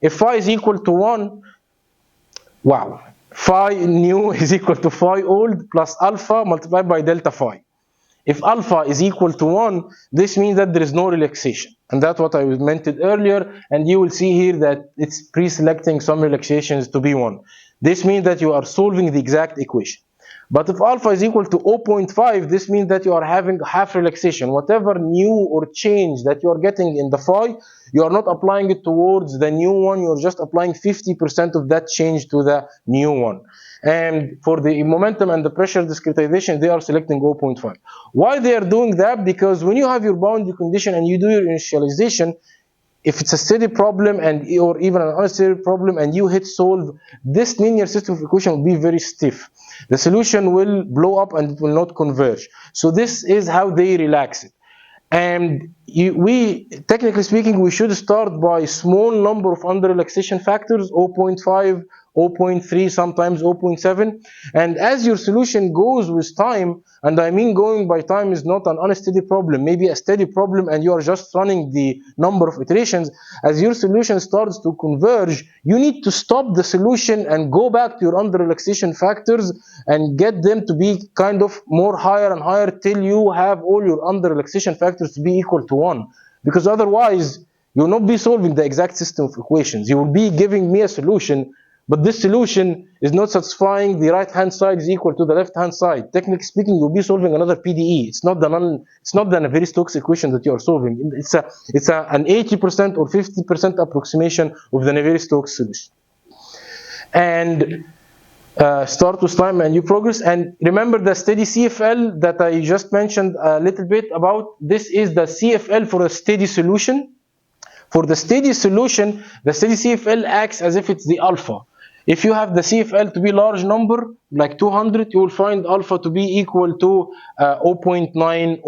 Speaker 1: If phi is equal to 1, wow, phi new is equal to phi old plus alpha multiplied by delta phi. If alpha is equal to 1, this means that there is no relaxation. And that's what I mentioned earlier. And you will see here that it's pre-selecting some relaxations to be 1. This means that you are solving the exact equation. But if alpha is equal to 0.5, this means that you are having half relaxation. Whatever new or change that you are getting in the phi, you are not applying it towards the new one. You are just applying 50% of that change to the new one. And for the momentum and the pressure discretization, they are selecting 0.5. Why they are doing that? Because when you have your boundary condition and you do your initialization, if it's a steady problem and or even an unsteady problem and you hit solve, this linear system of equation will be very stiff. The solution will blow up and it will not converge. So this is how they relax it. And technically speaking, we should start by small number of under relaxation factors, 0.5, 0.3, sometimes 0.7. And as your solution goes with time, and I mean going by time is not an unsteady problem, maybe a steady problem, and you are just running the number of iterations, as your solution starts to converge, you need to stop the solution and go back to your under relaxation factors and get them to be kind of more higher and higher till you have all your under relaxation factors to be equal to 1. Because otherwise, you will not be solving the exact system of equations. You will be giving me a solution, but this solution is not satisfying the right-hand side is equal to the left-hand side. Technically speaking, you'll be solving another PDE. It's not the Navier-Stokes equation that you are solving. It's an 80% or 50% approximation of the Navier-Stokes solution. And start with time and you progress. And remember the steady CFL that I just mentioned a little bit about. This is the CFL for a steady solution. For the steady solution, the steady CFL acts as if it's the alpha. If you have the CFL to be large number, like 200, you will find alpha to be equal to 0.9,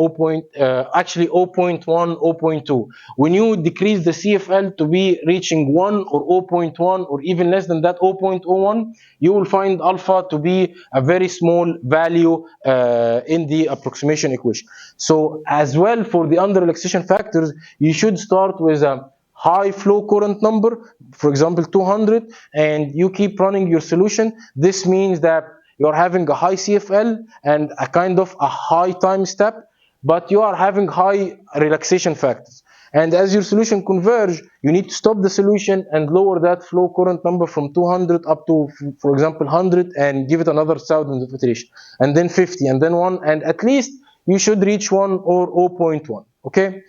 Speaker 1: actually 0.1, 0.2. When you decrease the CFL to be reaching 1 or 0.1 or even less than that, 0.01, you will find alpha to be a very small value in the approximation equation. So as well for the under relaxation factors, you should start with a high flow current number, for example 200, and you keep running your solution. This means that you're having a high CFL and a kind of a high time step, but you are having high relaxation factors. And as your solution converge, you need to stop the solution and lower that flow current number from 200 up to, for example, 100, and give it another 1,000 of iteration, and then 50, and then 1, and at least you should reach 1 or 0.1, okay?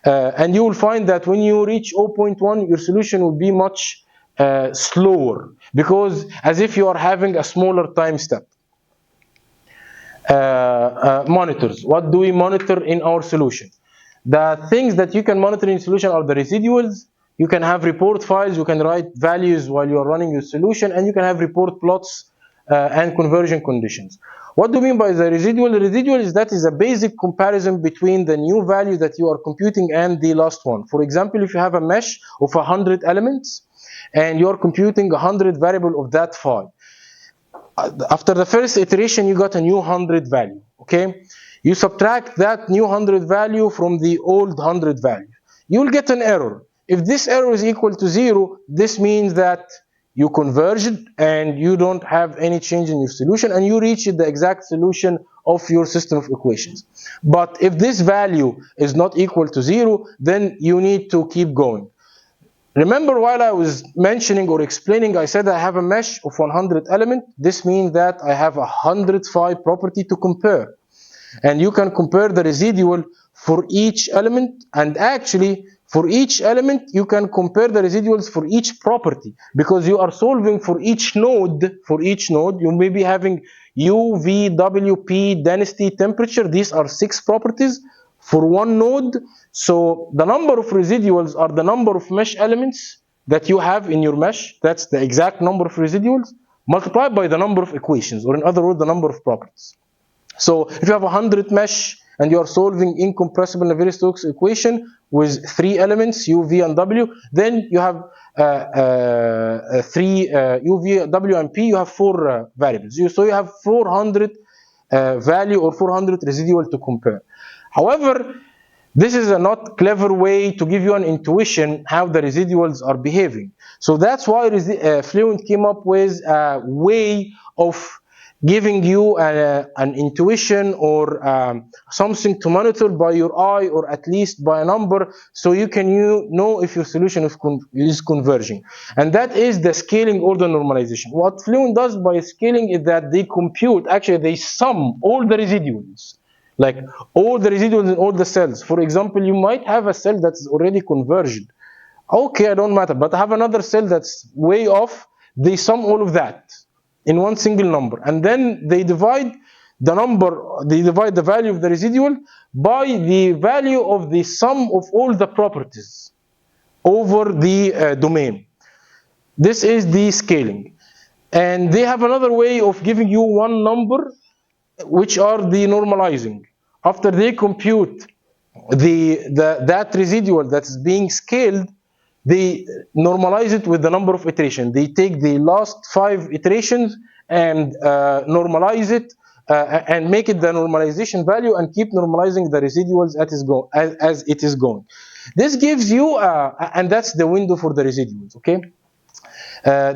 Speaker 1: And you will find that when you reach 0.1, your solution will be much slower, because as if you are having a smaller time step. Monitors. What do we monitor in our solution? The things that you can monitor in solution are the residuals. You can have report files, you can write values while you are running your solution, and you can have report plots and conversion conditions. What do you mean by the residual? The residual is that is a basic comparison between the new value that you are computing and the last one. For example, if you have a mesh of 100 elements and you're computing 100 variable of that phi, after the first iteration you got a new 100 value, okay? You subtract that new 100 value from the old 100 value. You'll get an error. If this error is equal to 0, this means that you converged and you don't have any change in your solution and you reached the exact solution of your system of equations. But if this value is not equal to 0, then you need to keep going. Remember, while I was mentioning or explaining, I said I have a mesh of 100 element. This means that I have 100 phi property to compare. And you can compare the residual for each element, and actually for each element you can compare the residuals for each property, because you are solving for each node. For each node you may be having U, V, W, P, density, temperature. These are 6 properties for one node. So the number of residuals are the number of mesh elements that you have in your mesh. That's the exact number of residuals multiplied by the number of equations, or in other words, the number of properties. So if you have 100 mesh and you are solving incompressible Navier-Stokes equation with 3 elements, U, V, and W, then you have 3 U, V, W, and P. You have 4 variables. So you have 400 value or 400 residual to compare. However, this is a not clever way to give you an intuition how the residuals are behaving. So that's why Fluent came up with a way of giving you an intuition or something to monitor by your eye, or at least by a number, so you can know if your solution is converging. And that is the scaling or the normalization. What Fluent does by scaling is that they compute, actually they sum all the residuals. Like all the residuals in all the cells. For example, you might have a cell that's already converged. Okay, I don't matter, but I have another cell that's way off. They sum all of that in one single number, and then they divide the value of the residual by the value of the sum of all the properties over the domain. This is the scaling. And they have another way of giving you one number, which are the normalizing. After they compute that residual that's being scaled, they normalize it with the number of iterations. They take the last 5 iterations and normalize it and make it the normalization value, and keep normalizing the residuals as it is going. This gives you, and that's the window for the residuals, okay?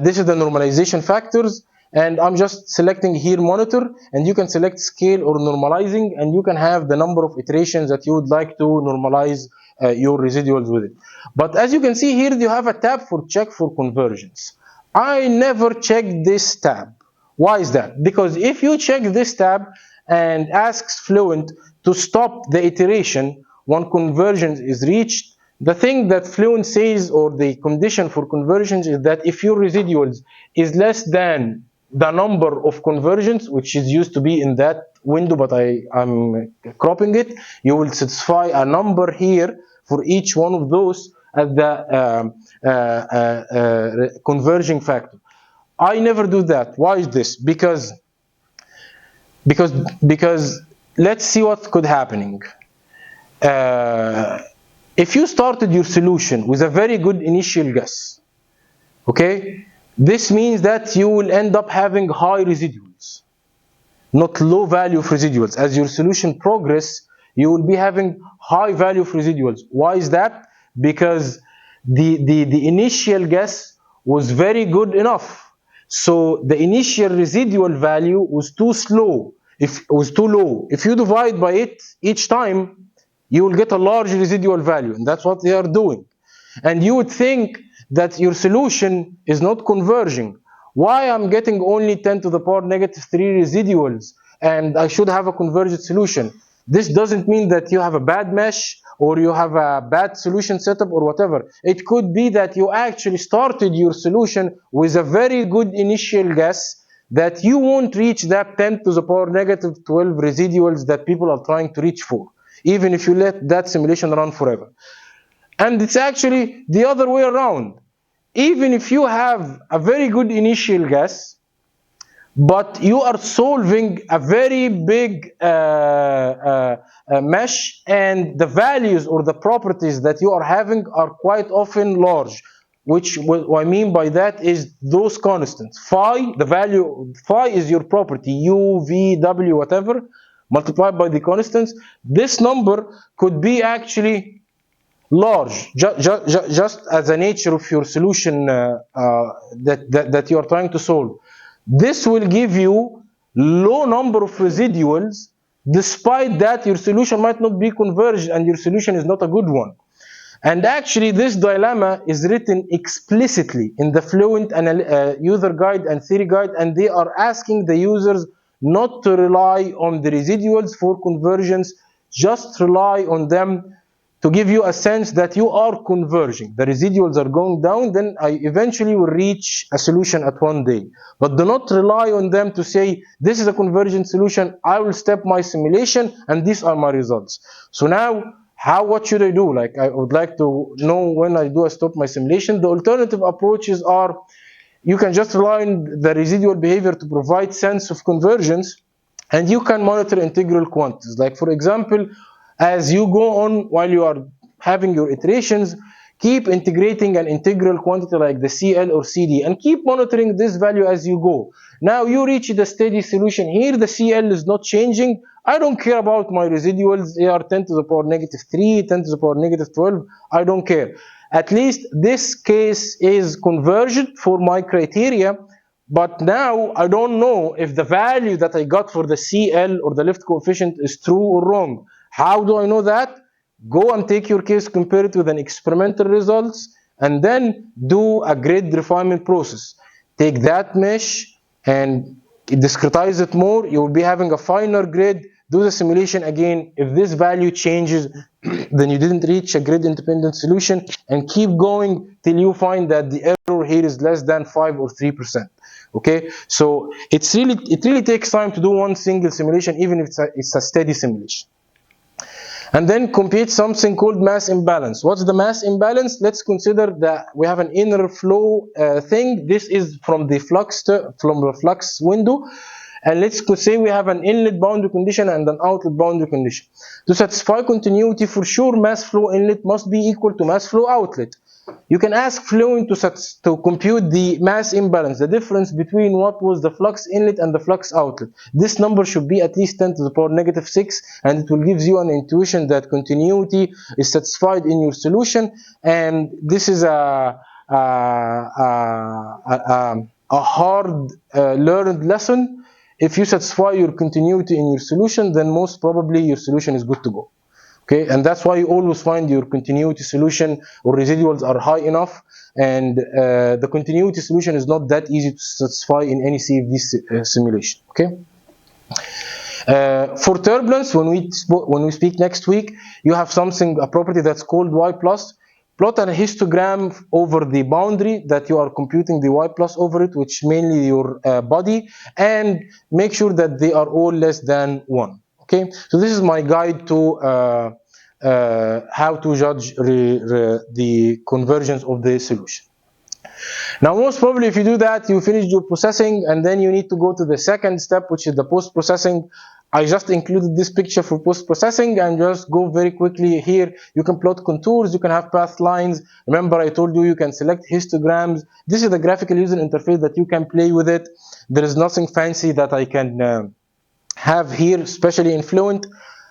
Speaker 1: This is the normalization factors, and I'm just selecting here monitor, and you can select scale or normalizing, and you can have the number of iterations that you would like to normalize your residuals with it. But as you can see here, you have a tab for check for convergence. I never check this tab. Why is that? Because if you check this tab and asks Fluent to stop the iteration when convergence is reached, the thing that Fluent says, or the condition for convergence, is that if your residuals is less than the number of convergence, which is used to be in that window, but I'm cropping it, you will satisfy a number here for each one of those as the converging factor. I never do that. Why is this? Because let's see what could happening. If you started your solution with a very good initial guess, okay, this means that you will end up having high residuals, not low value of residuals. As your solution progress, you will be having high value of residuals. Why is that? Because the initial guess was very good enough. So the initial residual value was too low. If you divide by it each time, you will get a large residual value, and that's what they are doing. And you would think that your solution is not converging. Why I'm getting only 10 to the power negative 3 residuals, and I should have a convergent solution? This doesn't mean that you have a bad mesh or you have a bad solution setup or whatever. It could be that you actually started your solution with a very good initial guess that you won't reach that 10 to the power negative 12 residuals that people are trying to reach for, even if you let that simulation run forever. And it's actually the other way around. Even if you have a very good initial guess, but you are solving a very big mesh, and the values or the properties that you are having are quite often large. Which what I mean by that is those constants. Phi, the value, phi is your property, u, v, w, whatever, multiplied by the constants. This number could be actually large, just as a nature of your solution that you are trying to solve. This will give you low number of residuals, despite that your solution might not be converged and your solution is not a good one. And actually, this dilemma is written explicitly in the Fluent user guide and theory guide, and they are asking the users not to rely on the residuals for conversions, just rely on them to give you a sense that you are converging. The residuals are going down, then I eventually will reach a solution at one day. But do not rely on them to say, this is a convergent solution, I will step my simulation, and these are my results. So now, what should I do? Like, I would like to know when I do I stop my simulation. The alternative approaches are, you can just rely on the residual behavior to provide sense of convergence, and you can monitor integral quantities. Like, for example, as you go on while you are having your iterations, keep integrating an integral quantity like the CL or CD, and keep monitoring this value as you go. Now you reach the steady solution. Here the CL is not changing. I don't care about my residuals. They are 10 to the power negative 3, 10 to the power negative 12. I don't care. At least this case is converged for my criteria. But now I don't know if the value that I got for the CL or the lift coefficient is true or wrong. How do I know that? Go and take your case, compare it with an experimental results, and then do a grid refinement process. Take that mesh and discretize it more. You will be having a finer grid. Do the simulation again. If this value changes, then you didn't reach a grid independent solution, and keep going till you find that the error here is less than 5 or 3%. Okay, so it really takes time to do one single simulation, even if it's a steady simulation. And then compute something called mass imbalance. What's the mass imbalance? Let's consider that we have an inner flow thing. This is from the flux window. And let's say we have an inlet boundary condition and an outlet boundary condition. To satisfy continuity, for sure, mass flow inlet must be equal to mass flow outlet. You can ask Fluent to compute the mass imbalance, the difference between what was the flux inlet and the flux outlet. This number should be at least 10 to the power negative 6, and it will give you an intuition that continuity is satisfied in your solution. And this is a hard learned lesson. If you satisfy your continuity in your solution, then most probably your solution is good to go. Okay, and that's why you always find your continuity solution or residuals are high enough, and the continuity solution is not that easy to satisfy in any CFD simulation. Okay. For turbulence, when we speak next week, you have a property that's called y plus. Plot a histogram over the boundary that you are computing the y plus over it, which mainly your body, and make sure that they are all less than 1. Okay, so this is my guide to how to judge the convergence of the solution. Now, most probably, if you do that, you finish your processing, and then you need to go to the second step, which is the post-processing. I just included this picture for post-processing, and just go very quickly here. You can plot contours, you can have path lines. Remember, I told you can select histograms. This is the graphical user interface that you can play with it. There is nothing fancy that I can have here, especially in Fluent.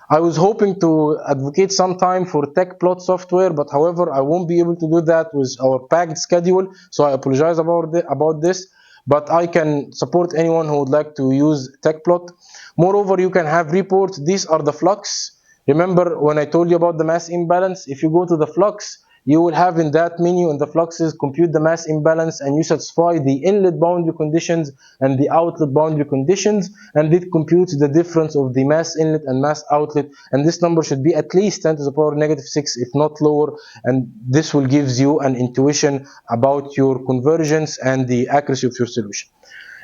Speaker 1: I was hoping to advocate some time for TechPlot software, but however, I won't be able to do that with our packed schedule, so I apologize about this, but I can support anyone who would like to use TechPlot. Moreover, you can have reports. These are the flux. Remember when I told you about the mass imbalance? If you go to the flux, you will have in that menu in the fluxes, compute the mass imbalance, and you satisfy the inlet boundary conditions and the outlet boundary conditions, and it computes the difference of the mass inlet and mass outlet, and this number should be at least 10 to the power negative 6, if not lower, and this will give you an intuition about your convergence and the accuracy of your solution.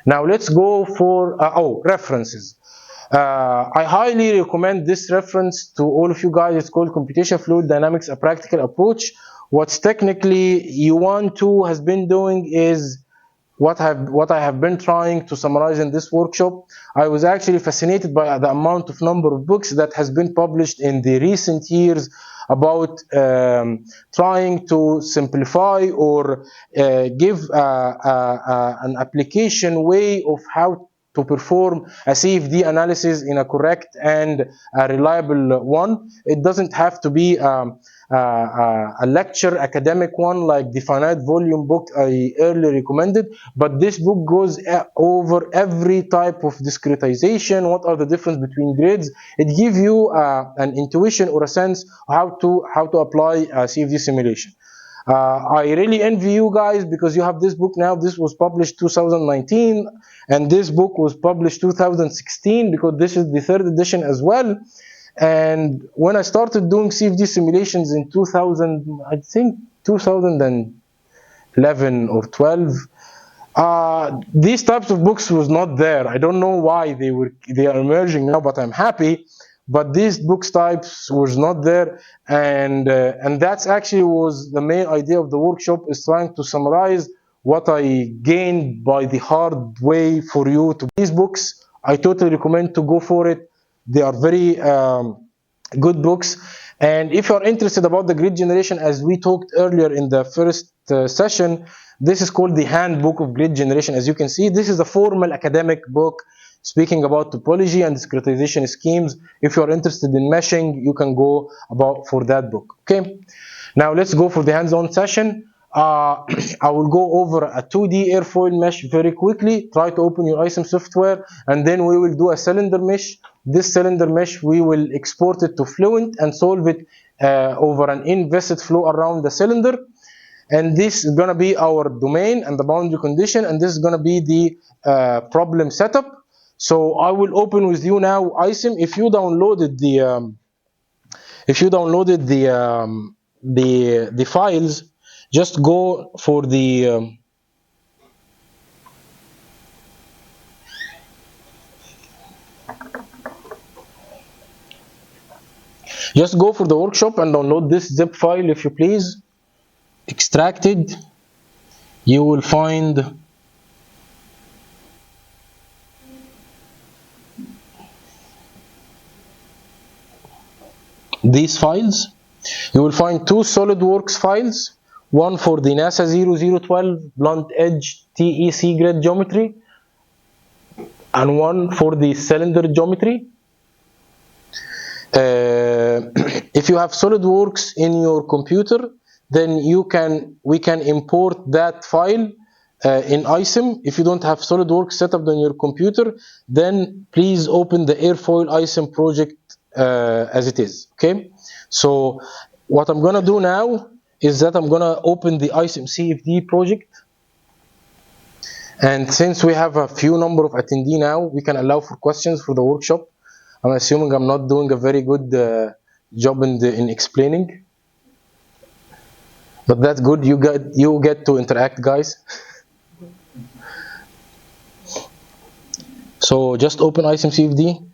Speaker 1: Now let's go for references. I highly recommend this reference to all of you guys. It's called Computation Fluid Dynamics, a Practical Approach. What's technically U12 has been doing is what I have been trying to summarize in this workshop. I was actually fascinated by the amount of number of books that has been published in the recent years about trying to simplify or give an application way of how to perform a CFD analysis in a correct and a reliable one. It doesn't have to be a lecture academic one like the finite volume book I earlier recommended, but this book goes over every type of discretization. What are the difference between grades? It gives you an intuition or a sense how to apply a CFD simulation. I really envy you guys because you have this book now. This was published 2019 and this book was published 2016 because this is the third edition as well. And when I started doing CFD simulations in 2000, I think 2011 or 12, these types of books was not there. I don't know why they are emerging now, but I'm happy. But these books types was not there, and that's actually was the main idea of the workshop, is trying to summarize what I gained by the hard way for you to these books. I totally recommend to go for it. They are very good books. And if you're interested about the grid generation, as we talked earlier in the first session, this is called the Handbook of Grid Generation. As you can see, this is a formal academic book speaking about topology and discretization schemes. If you're interested in meshing, you can go about for that book. Okay, now let's go for the hands-on session. I will go over a 2D airfoil mesh very quickly. Try to open your ISIM software, and then we will do a cylinder mesh. This cylinder mesh, we will export it to Fluent and solve it over an in-visit flow around the cylinder. And this is going to be our domain and the boundary condition, and this is going to be the problem setup. So I will open with you now ISIM. If you downloaded the files, just go for the just go for the workshop and download this zip file, if you please. Extracted, you will find these files. You will find two SolidWorks files, one for the NASA 0012 blunt edge TEC grid geometry and one for the cylinder geometry. If you have SolidWorks in your computer, then we can import that file in ISIM. If you don't have SolidWorks set up on your computer, then please open the airfoil ISIM project as it is. Okay, so what I'm gonna do now is that I'm gonna open the ISIM CFD project, and since we have a few number of attendees now, we can allow for questions for the workshop. I'm assuming I'm not doing a very good job in explaining, but that's good. You get to interact, guys. So just open ISIM CFD.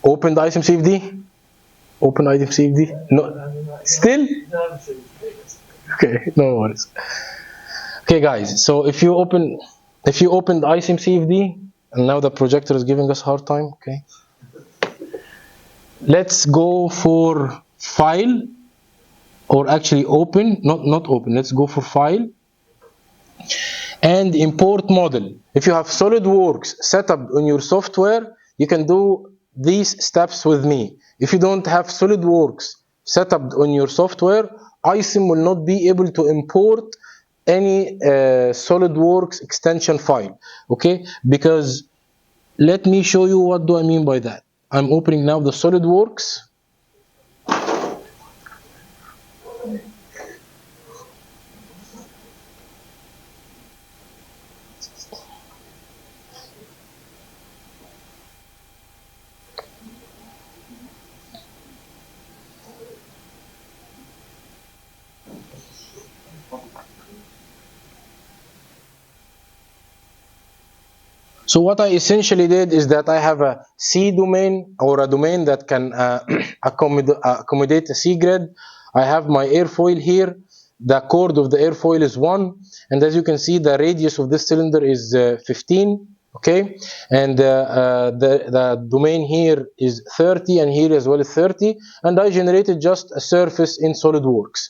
Speaker 1: Open the ISIM CFD. Open ISIM CFD. No, still. Okay, no worries. Okay, guys. So if you open the ISIM CFD, and now the projector is giving us a hard time. Okay. Let's go for file, or actually open, not open. Let's go for file and import model. If you have SolidWorks set up on your software, you can do these steps with me. If you don't have SolidWorks set up on your software, ISIM will not be able to import any SolidWorks extension file. Okay, because let me show you what do I mean by that. I'm opening now the SolidWorks. So what I essentially did is that I have a C domain, or a domain that can accommodate a C grid. I have my airfoil here. the chord of the airfoil is 1, and as you can see, the radius of this cylinder is 15. Okay, and the domain here is 30, and here as well is 30, and I generated just a surface in SolidWorks.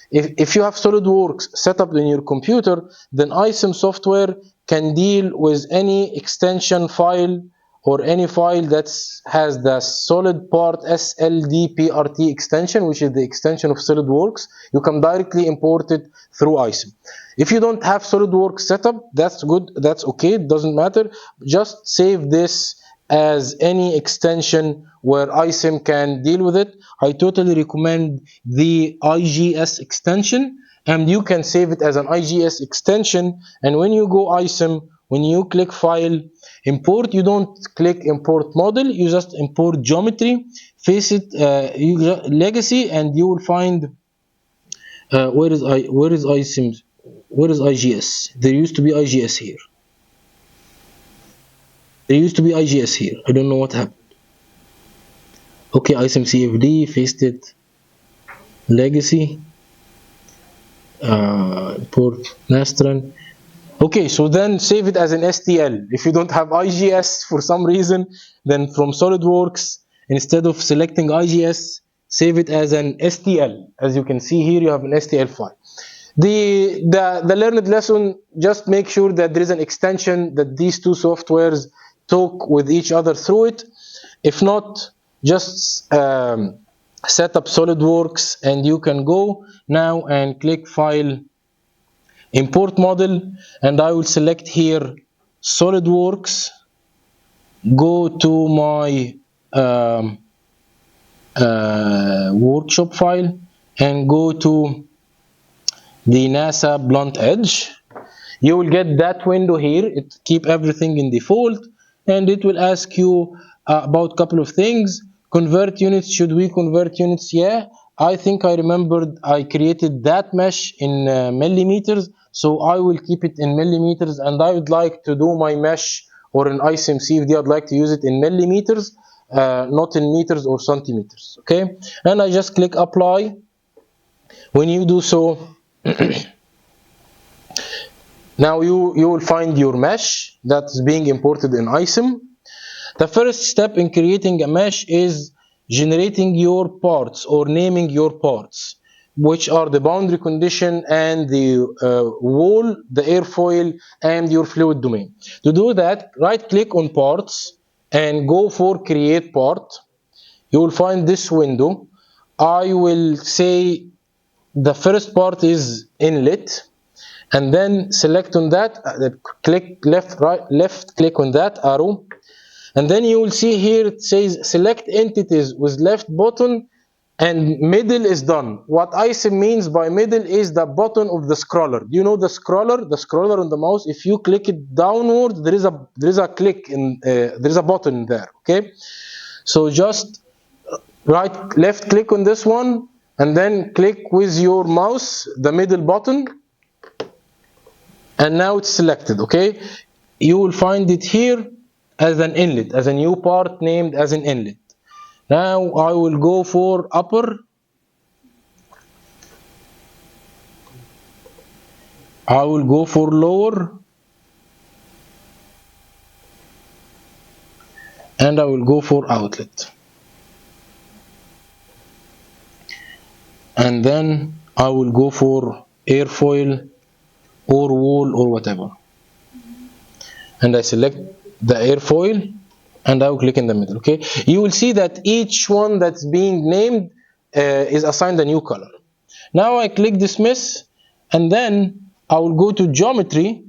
Speaker 1: If you have SolidWorks set up in your computer, then ISIM software can deal with any extension file or any file that has the solid part SLDPRT extension, which is the extension of SolidWorks. You can directly import it through ISIM. If you don't have SolidWorks set up, that's good, that's okay, it doesn't matter. Just save this as any extension where ISIM can deal with it. I totally recommend the IGS extension, and you can save it as an IGS extension. And when you go ISIM, when you click File, Import, you don't click Import Model, you just import Geometry, face it, Legacy, and you will find where is ISIM? Where is IGS? There used to be IGS here. There used to be IGS here. I don't know what happened. Okay, ISIM CFD, faced it, Legacy, import Nastran. Okay, so then save it as an STL. If you don't have IGS for some reason, then from SolidWorks, instead of selecting IGS, save it as an STL. As you can see here, you have an STL file. The learned lesson, just make sure that there is an extension that these two softwares talk with each other through it. If not, just set up SolidWorks, and you can go now and click File, Import Model, and I will select here SolidWorks, go to my workshop file, and go to the NASA blunt edge. You will get that window here. It keep everything in default, and it will ask you about a couple of things. Convert units, should we convert units? Yeah, I think I remembered I created that mesh in millimeters, so I will keep it in millimeters, and I would like to do my mesh or an ISIM CFD, I'd like to use it in millimeters, not in meters or centimeters. Okay, and I just click apply. When you do so, now you will find your mesh that's being imported in ISIM. The first step in creating a mesh is generating your parts or naming your parts, which are the boundary condition and the wall, the airfoil, and your fluid domain. To do that, right click on parts and go for create part. You will find this window. I will say the first part is inlet, and then select on that, click left click on that arrow, and then you will see here it says select entities with left button, and middle is done. What ISIM means by middle is the button of the scroller. You know the scroller on the mouse, if you click it downward, there is a click in there is a button there. Okay, so just left click on this one, and then click with your mouse the middle button, and now it's selected. Okay, you will find it here as an inlet, as a new part named as an inlet. Now I will go for upper, I will go for lower, and I will go for outlet, and then I will go for airfoil or wall or whatever, and I select the airfoil, and I will click in the middle. Okay, you will see that each one that's being named is assigned a new color. Now I click dismiss, and then I will go to geometry.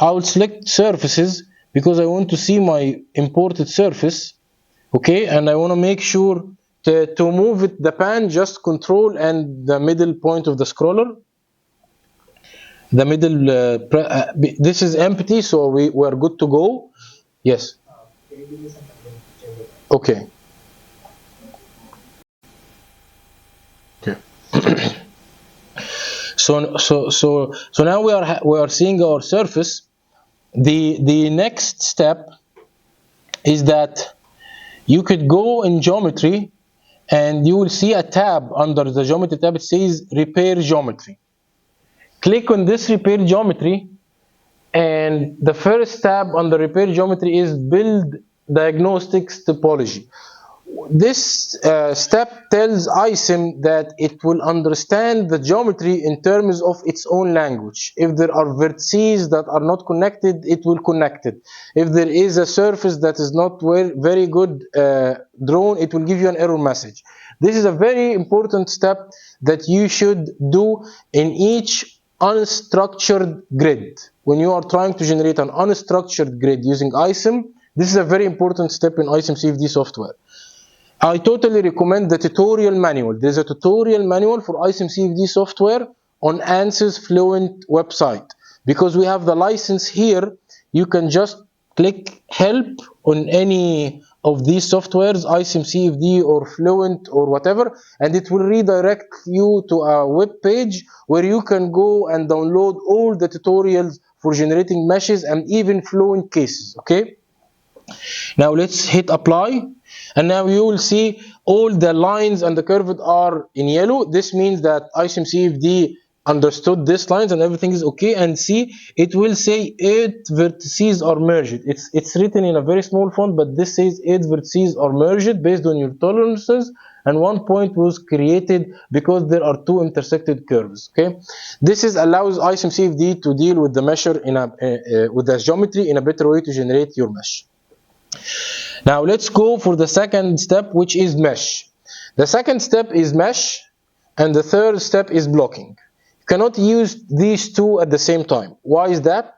Speaker 1: I will select surfaces because I want to see my imported surface. Okay, and I want to make sure to move it, the pan, just control and the middle point of the scroller. The middle, this is empty, so we are good to go. Yes. Okay. Okay. So now we are seeing our surface. The next step is that you could go in geometry, and you will see a tab under the geometry tab. It says repair geometry. click on this repair geometry, and the first tab on the repair geometry is build diagnostics topology. This step tells ISIM that it will understand the geometry in terms of its own language. If there are vertices that are not connected, it will connect it. If there is a surface that is not very good drawn, it will give you an error message. This is a very important step that you should do in each unstructured grid. When you are trying to generate an unstructured grid using ISIM, this is a very important step in ISIM CFD software. I totally recommend the tutorial manual. There's a tutorial manual for ISIM CFD software on ANSYS Fluent website. Because we have the license here, you can just click help on any of these softwares, ISIM CFD or Fluent or whatever, and it will redirect you to a web page where you can go and download all the tutorials for generating meshes and even Fluent cases, okay? Now let's hit apply, and now you will see all the lines and the curved are in yellow. This means that ISIM CFD understood these lines and everything is okay. And see, it will say 8 vertices are merged. It's written in a very small font, but this says 8 vertices are merged based on your tolerances, and one point was created because there are 2 intersected curves. Okay, this allows ISIM CFD to deal with the measure in with the geometry in a better way to generate your mesh. Now let's go for the second step, which is mesh. The second step is mesh, and the third step is blocking. You cannot use these two at the same time. Why is that?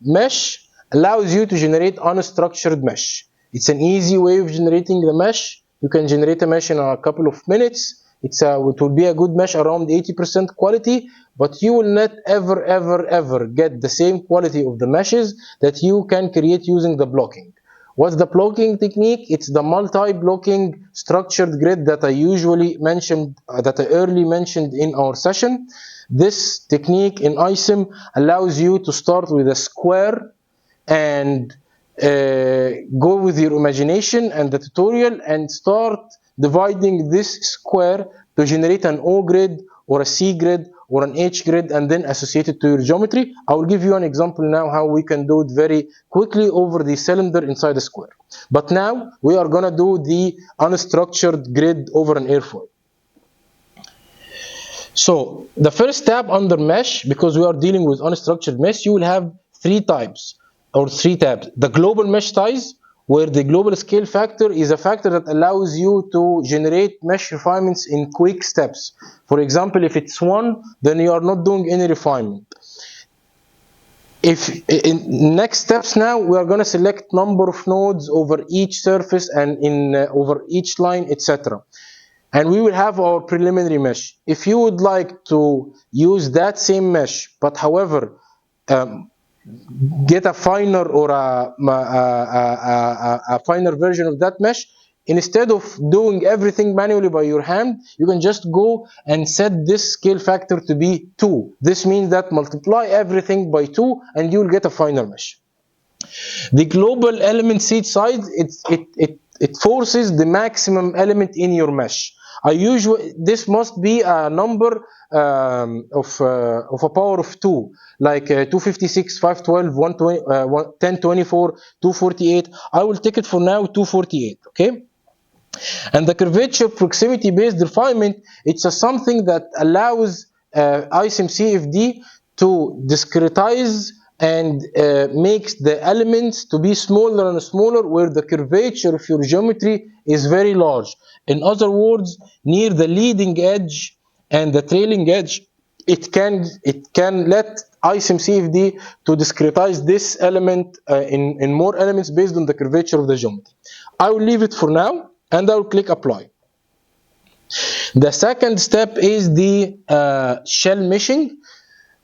Speaker 1: Mesh allows you to generate unstructured mesh. It's an easy way of generating the mesh. You can generate a mesh in a couple of minutes. It will be a good mesh around 80% quality, but you will not ever get the same quality of the meshes that you can create using the blocking. What's the blocking technique? It's the multi-blocking structured grid that I usually mentioned, that I early mentioned in our session. This technique in ISIM allows you to start with a square and go with your imagination and the tutorial and start dividing this square to generate an O grid or a C grid or an H grid, and then associate it to your geometry. I will give you an example now how we can do it very quickly over the cylinder inside a square. But now we are gonna do the unstructured grid over an airfoil. So the first tab under mesh, because we are dealing with unstructured mesh, you will have 3 types or 3 tabs. The global mesh size, where the global scale factor is a factor that allows you to generate mesh refinements in quick steps. For example, if it's 1, then you are not doing any refinement. If in next steps now, we are going to select number of nodes over each surface and over each line, etc. And we will have our preliminary mesh. If you would like to use that same mesh, but however, get a finer or a finer version of that mesh, instead of doing everything manually by your hand, you can just go and set this scale factor to be 2. This means that multiply everything by 2 and you will get a finer mesh. The global element seed size, it forces the maximum element in your mesh. This must be a number of a power of 2, like 256, 512, 1024, 248. I will take it for now 248, okay? And the curvature proximity based refinement, it's something that allows ISIM CFD to discretize and makes the elements to be smaller and smaller where the curvature of your geometry is very large. In other words, near the leading edge and the trailing edge, it can let ISIM CFD to discretize this element in more elements based on the curvature of the geometry. I will leave it for now and I will click apply. The second step is the shell meshing.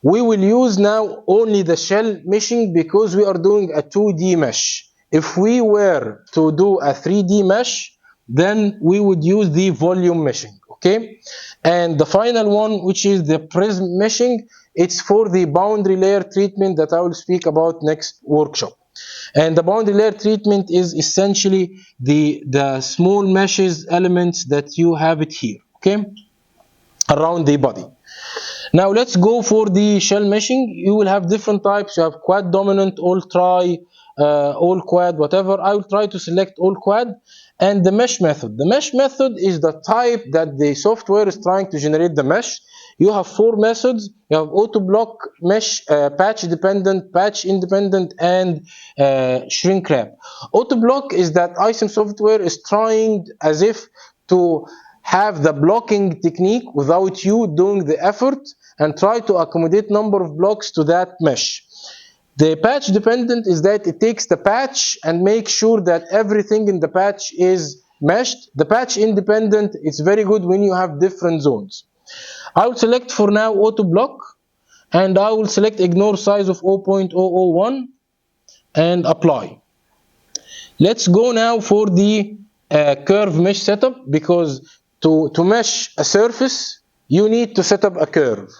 Speaker 1: We will use now only the shell meshing because we are doing a 2D mesh. If we were to do a 3D mesh, then we would use the volume meshing, okay? And the final one, which is the prism meshing, it's for the boundary layer treatment that I will speak about next workshop. And the boundary layer treatment is essentially the small meshes elements that you have it here, okay, around the body. Now let's go for the shell meshing. You will have different types. You have quad dominant, all tri, all quad, whatever. I will try to select all quad. And the mesh method. The mesh method is the type that the software is trying to generate the mesh. You have four methods. You have auto block, mesh, patch dependent, patch independent, and shrink wrap. Auto block is that ANSYS software is trying as if to have the blocking technique without you doing the effort and try to accommodate number of blocks to that mesh. The patch dependent is that it takes the patch and makes sure that everything in the patch is meshed. The patch independent is very good when you have different zones. I will select for now auto block, and I will select ignore size of 0.001 and apply. Let's go now for the curve mesh setup, because to mesh a surface you need to set up a curve,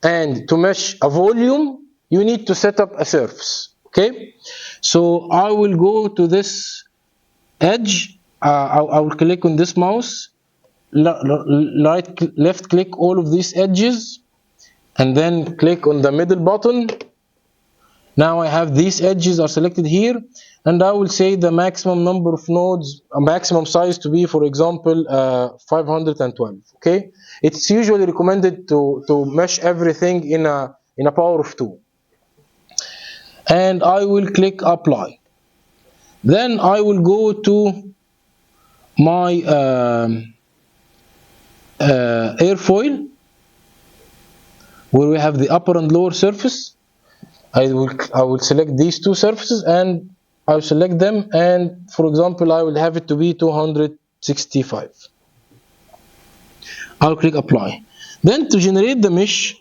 Speaker 1: and to mesh a volume you need to set up a surface. Okay, so I will go to this edge. I will click on this mouse, left click all of these edges, and then click on the middle button. Now I have these edges are selected here, and I will say the maximum number of nodes, a maximum size to be, for example, 512. Okay, it's usually recommended to mesh everything in a power of 2. And I will click apply. Then I will go to my airfoil, where we have the upper and lower surface. I will select these two surfaces and I will select them, and for example I will have it to be 265. I'll click apply. Then to generate the mesh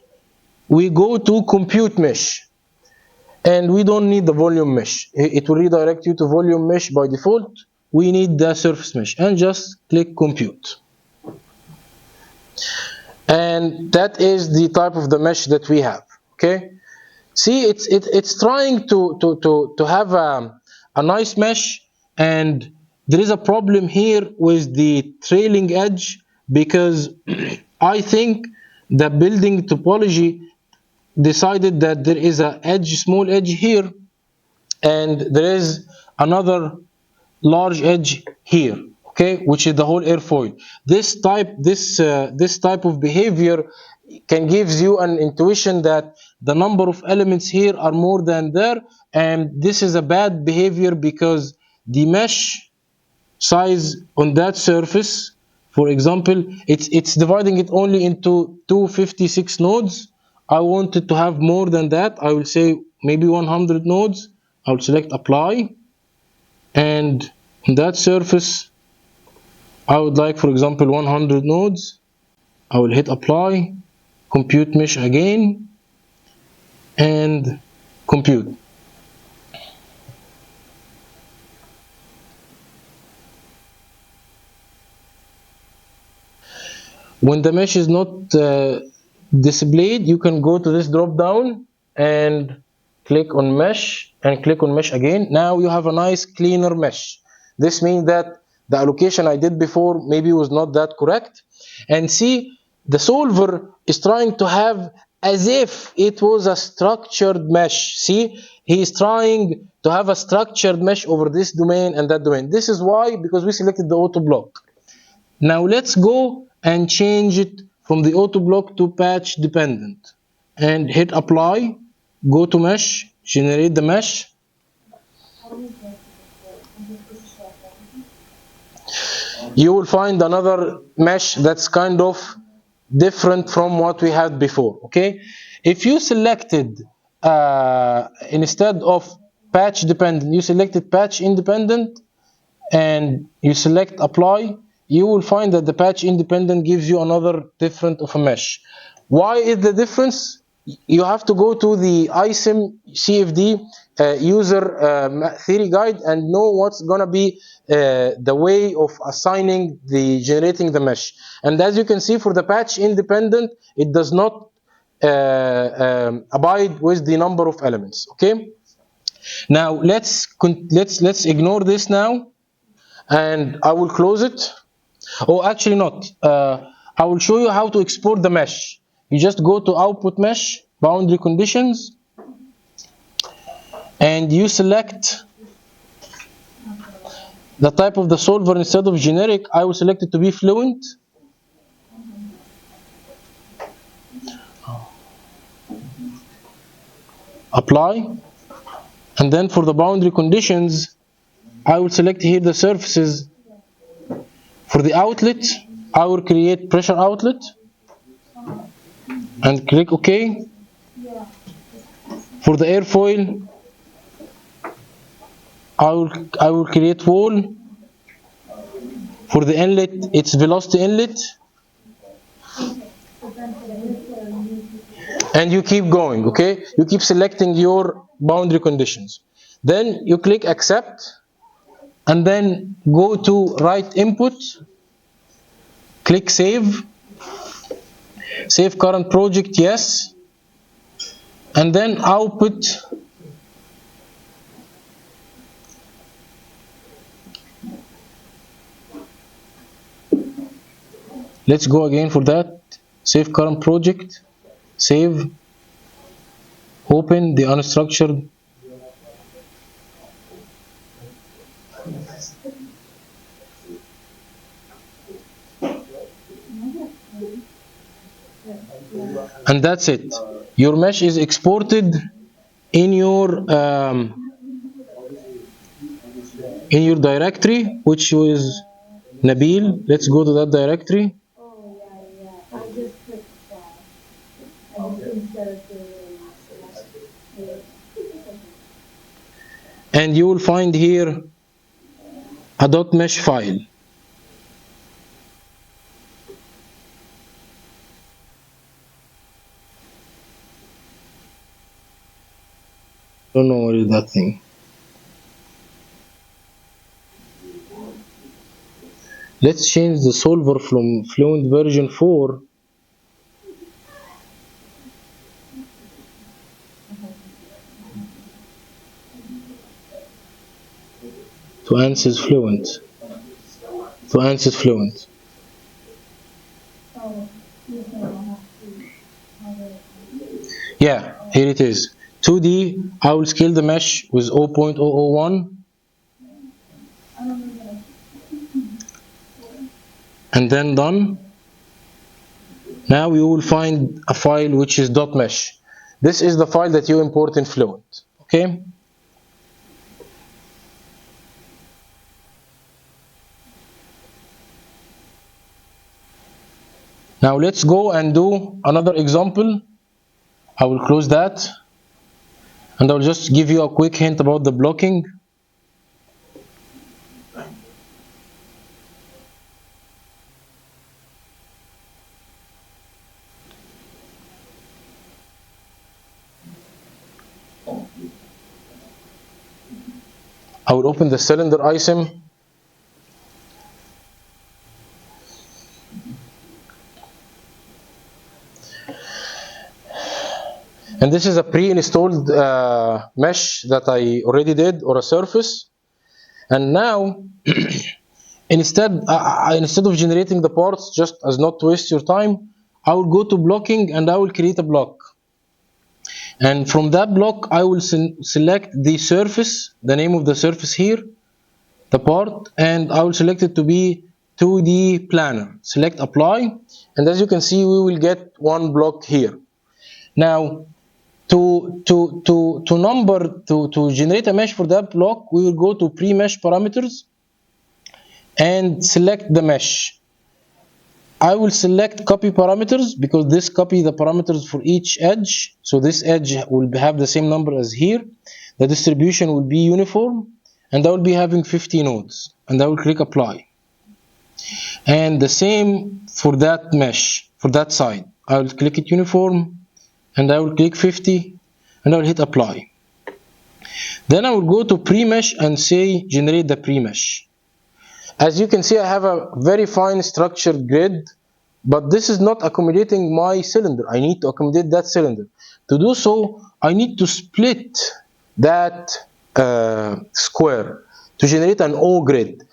Speaker 1: we go to compute mesh, and we don't need the volume mesh. It will redirect you to volume mesh by default. We need the surface mesh, and just click compute. And that is the type of the mesh that we have. Okay, see, it's trying to have a nice mesh, and there is a problem here with the trailing edge, because I think the building topology decided that there is a small edge here, and there is another large edge here. Okay, which is the whole airfoil. This type of behavior can gives you an intuition that the number of elements here are more than there, and this is a bad behavior because the mesh size on that surface, for example, it's dividing it only into 256 nodes. I wanted to have more than that. I will say maybe 100 nodes. I will select apply, and on that surface I would like, for example, 100 nodes. I will hit apply, compute mesh again, and compute. When the mesh is not displayed, you can go to this drop down and click on mesh and click on mesh again. Now you have a nice cleaner mesh. This means that the allocation I did before maybe was not that correct. And see, the solver is trying to have as if it was a structured mesh. See, he is trying to have a structured mesh over this domain and that domain. This is why, because we selected the auto block. Now let's go and change it from the auto block to patch dependent, and hit apply. Go to mesh, generate the mesh. You will find another mesh that's kind of different from what we had before. Okay, if you selected instead of patch dependent, you selected patch independent and you select apply, you will find that the patch independent gives you another different of a mesh. Why is the difference? You have to go to the ISIM CFD user theory guide and know what's gonna be the way of assigning the generating the mesh. And as you can see, for the patch independent, it does not abide with the number of elements. Okay. Now let's ignore this now, and I will close it. Oh, actually not. I will show you how to export the mesh. you just go to output mesh, boundary conditions, and you select the type of the solver. Instead of generic, I will select it to be Fluent. Apply. And then for the boundary conditions, I will select here the surfaces. For the outlet, I will create pressure outlet and click OK. For the airfoil, I will create wall. For the inlet, it's velocity inlet. And you keep going, okay? You keep selecting your boundary conditions. Then you click accept, and then go to write input, click save, save current project, yes, and then output. Let's go again for that. Save current project, save, open the unstructured. And that's it. Your mesh is exported in your directory, which was Nabil. Let's go to that directory. And you will find here a .mesh file. Don't know what is that thing. Let's change the solver from Fluent version 4 to ANSYS Fluent. To ANSYS Fluent. Yeah, here it is. 2D, I will scale the mesh with 0.001. And then done. Now you will find a file which is .mesh. This is the file that you import in Fluent. Okay? Now let's go and do another example. I will close that. And I'll just give you a quick hint about the blocking. I will open the cylinder ISIM. And this is a pre-installed mesh that I already did, or a surface. And now, instead of generating the parts, just as not to waste your time, I will go to blocking and I will create a block. And from that block, I will select the surface, the name of the surface here, the part, and I will select it to be 2D planar. Select apply, and as you can see, we will get one block here. Now, to generate a mesh for that block, we will go to pre-mesh parameters and select the mesh. I will select copy parameters because this copy the parameters for each edge. So this edge will have the same number as here. The distribution will be uniform, and I will be having 50 nodes. And I will click apply. And the same for that mesh, for that side. I will click it uniform, and I will click 50, and I will hit apply. Then I will go to pre-mesh and say generate the pre-mesh. As you can see, I have a very fine structured grid, but this is not accommodating my cylinder. I need to accommodate that cylinder. To do so, I need to split that square to generate an O grid.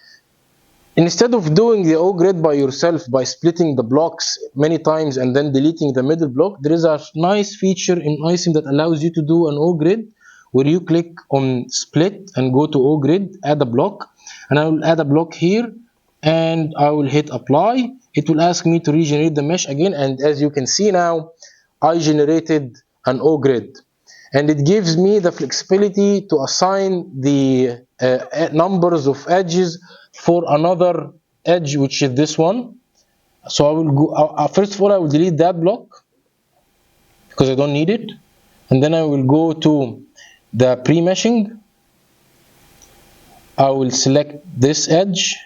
Speaker 1: instead of doing the O grid by yourself by splitting the blocks many times and then deleting the middle block, there is a nice feature in ANSYS that allows you to do an O grid where you click on split and go to O grid, add a block, and I will add a block here and I will hit apply. It will ask me to regenerate the mesh again, and as you can see now, I generated an O grid. And it gives me the flexibility to assign the numbers of edges for another edge, which is this one. So I will go, first of all, I will delete that block because I don't need it. And then I will go to the pre-meshing. I will select this edge,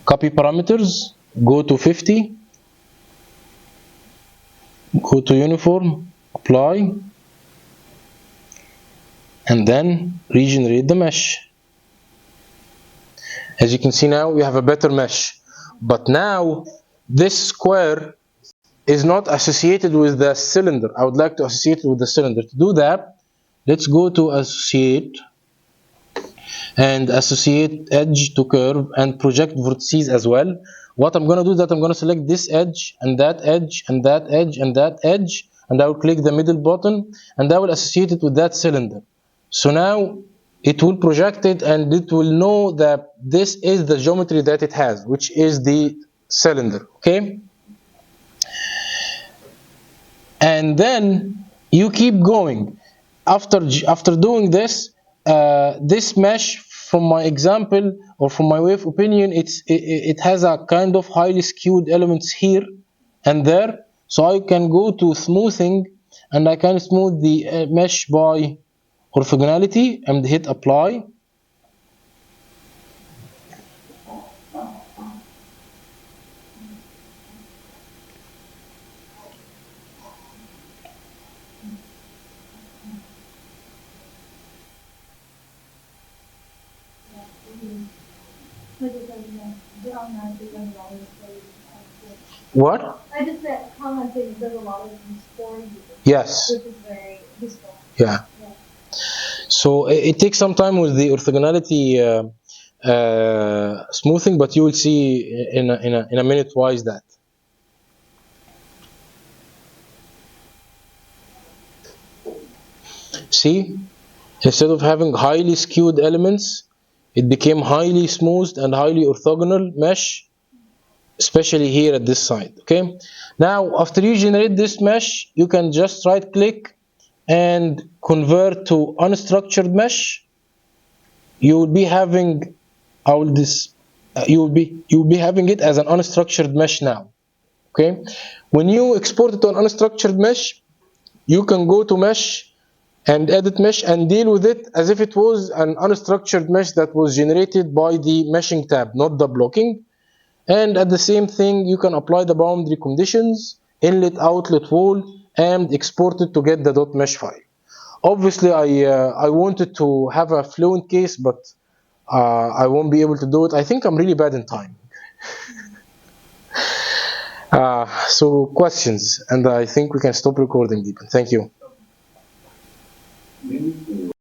Speaker 1: copy parameters, go to 50, go to uniform, apply, and then regenerate the mesh. As you can see now, we have a better mesh. But now, this square is not associated with the cylinder. I would like to associate it with the cylinder. To do that, let's go to associate and associate edge to curve and project vertices as well. What I'm going to do is that I'm going to select this edge and that edge and that edge and that edge, and I will click the middle button and I will associate it with that cylinder. So now it will project it and it will know that this is the geometry that it has, which is the cylinder, okay? And then you keep going. After doing this, this mesh, from my example or from my way of opinion, it has a kind of highly skewed elements here and there. So I can go to smoothing and I can smooth the mesh by orthogonality and hit apply. What? I just said commenting does a lot of things for you. Yes. Which is very useful. Yeah. So it takes some time with the orthogonality smoothing, but you will see in a minute why is that. See, instead of having highly skewed elements, it became highly smoothed and highly orthogonal mesh, especially here at this side. Okay. Now, after you generate this mesh, you can just right click and convert to unstructured mesh. You will be having you will be having it as an unstructured mesh now. Okay. When you export it to an unstructured mesh, you can go to mesh and edit mesh and deal with it as if it was an unstructured mesh that was generated by the meshing tab, not the blocking. And at the same thing, you can apply the boundary conditions, inlet, outlet, wall, and export it to get the .mesh file. Obviously, I wanted to have a Fluent case, but I won't be able to do it. I think I'm really bad in time. So questions, and I think we can stop recording, Deepan. Thank you.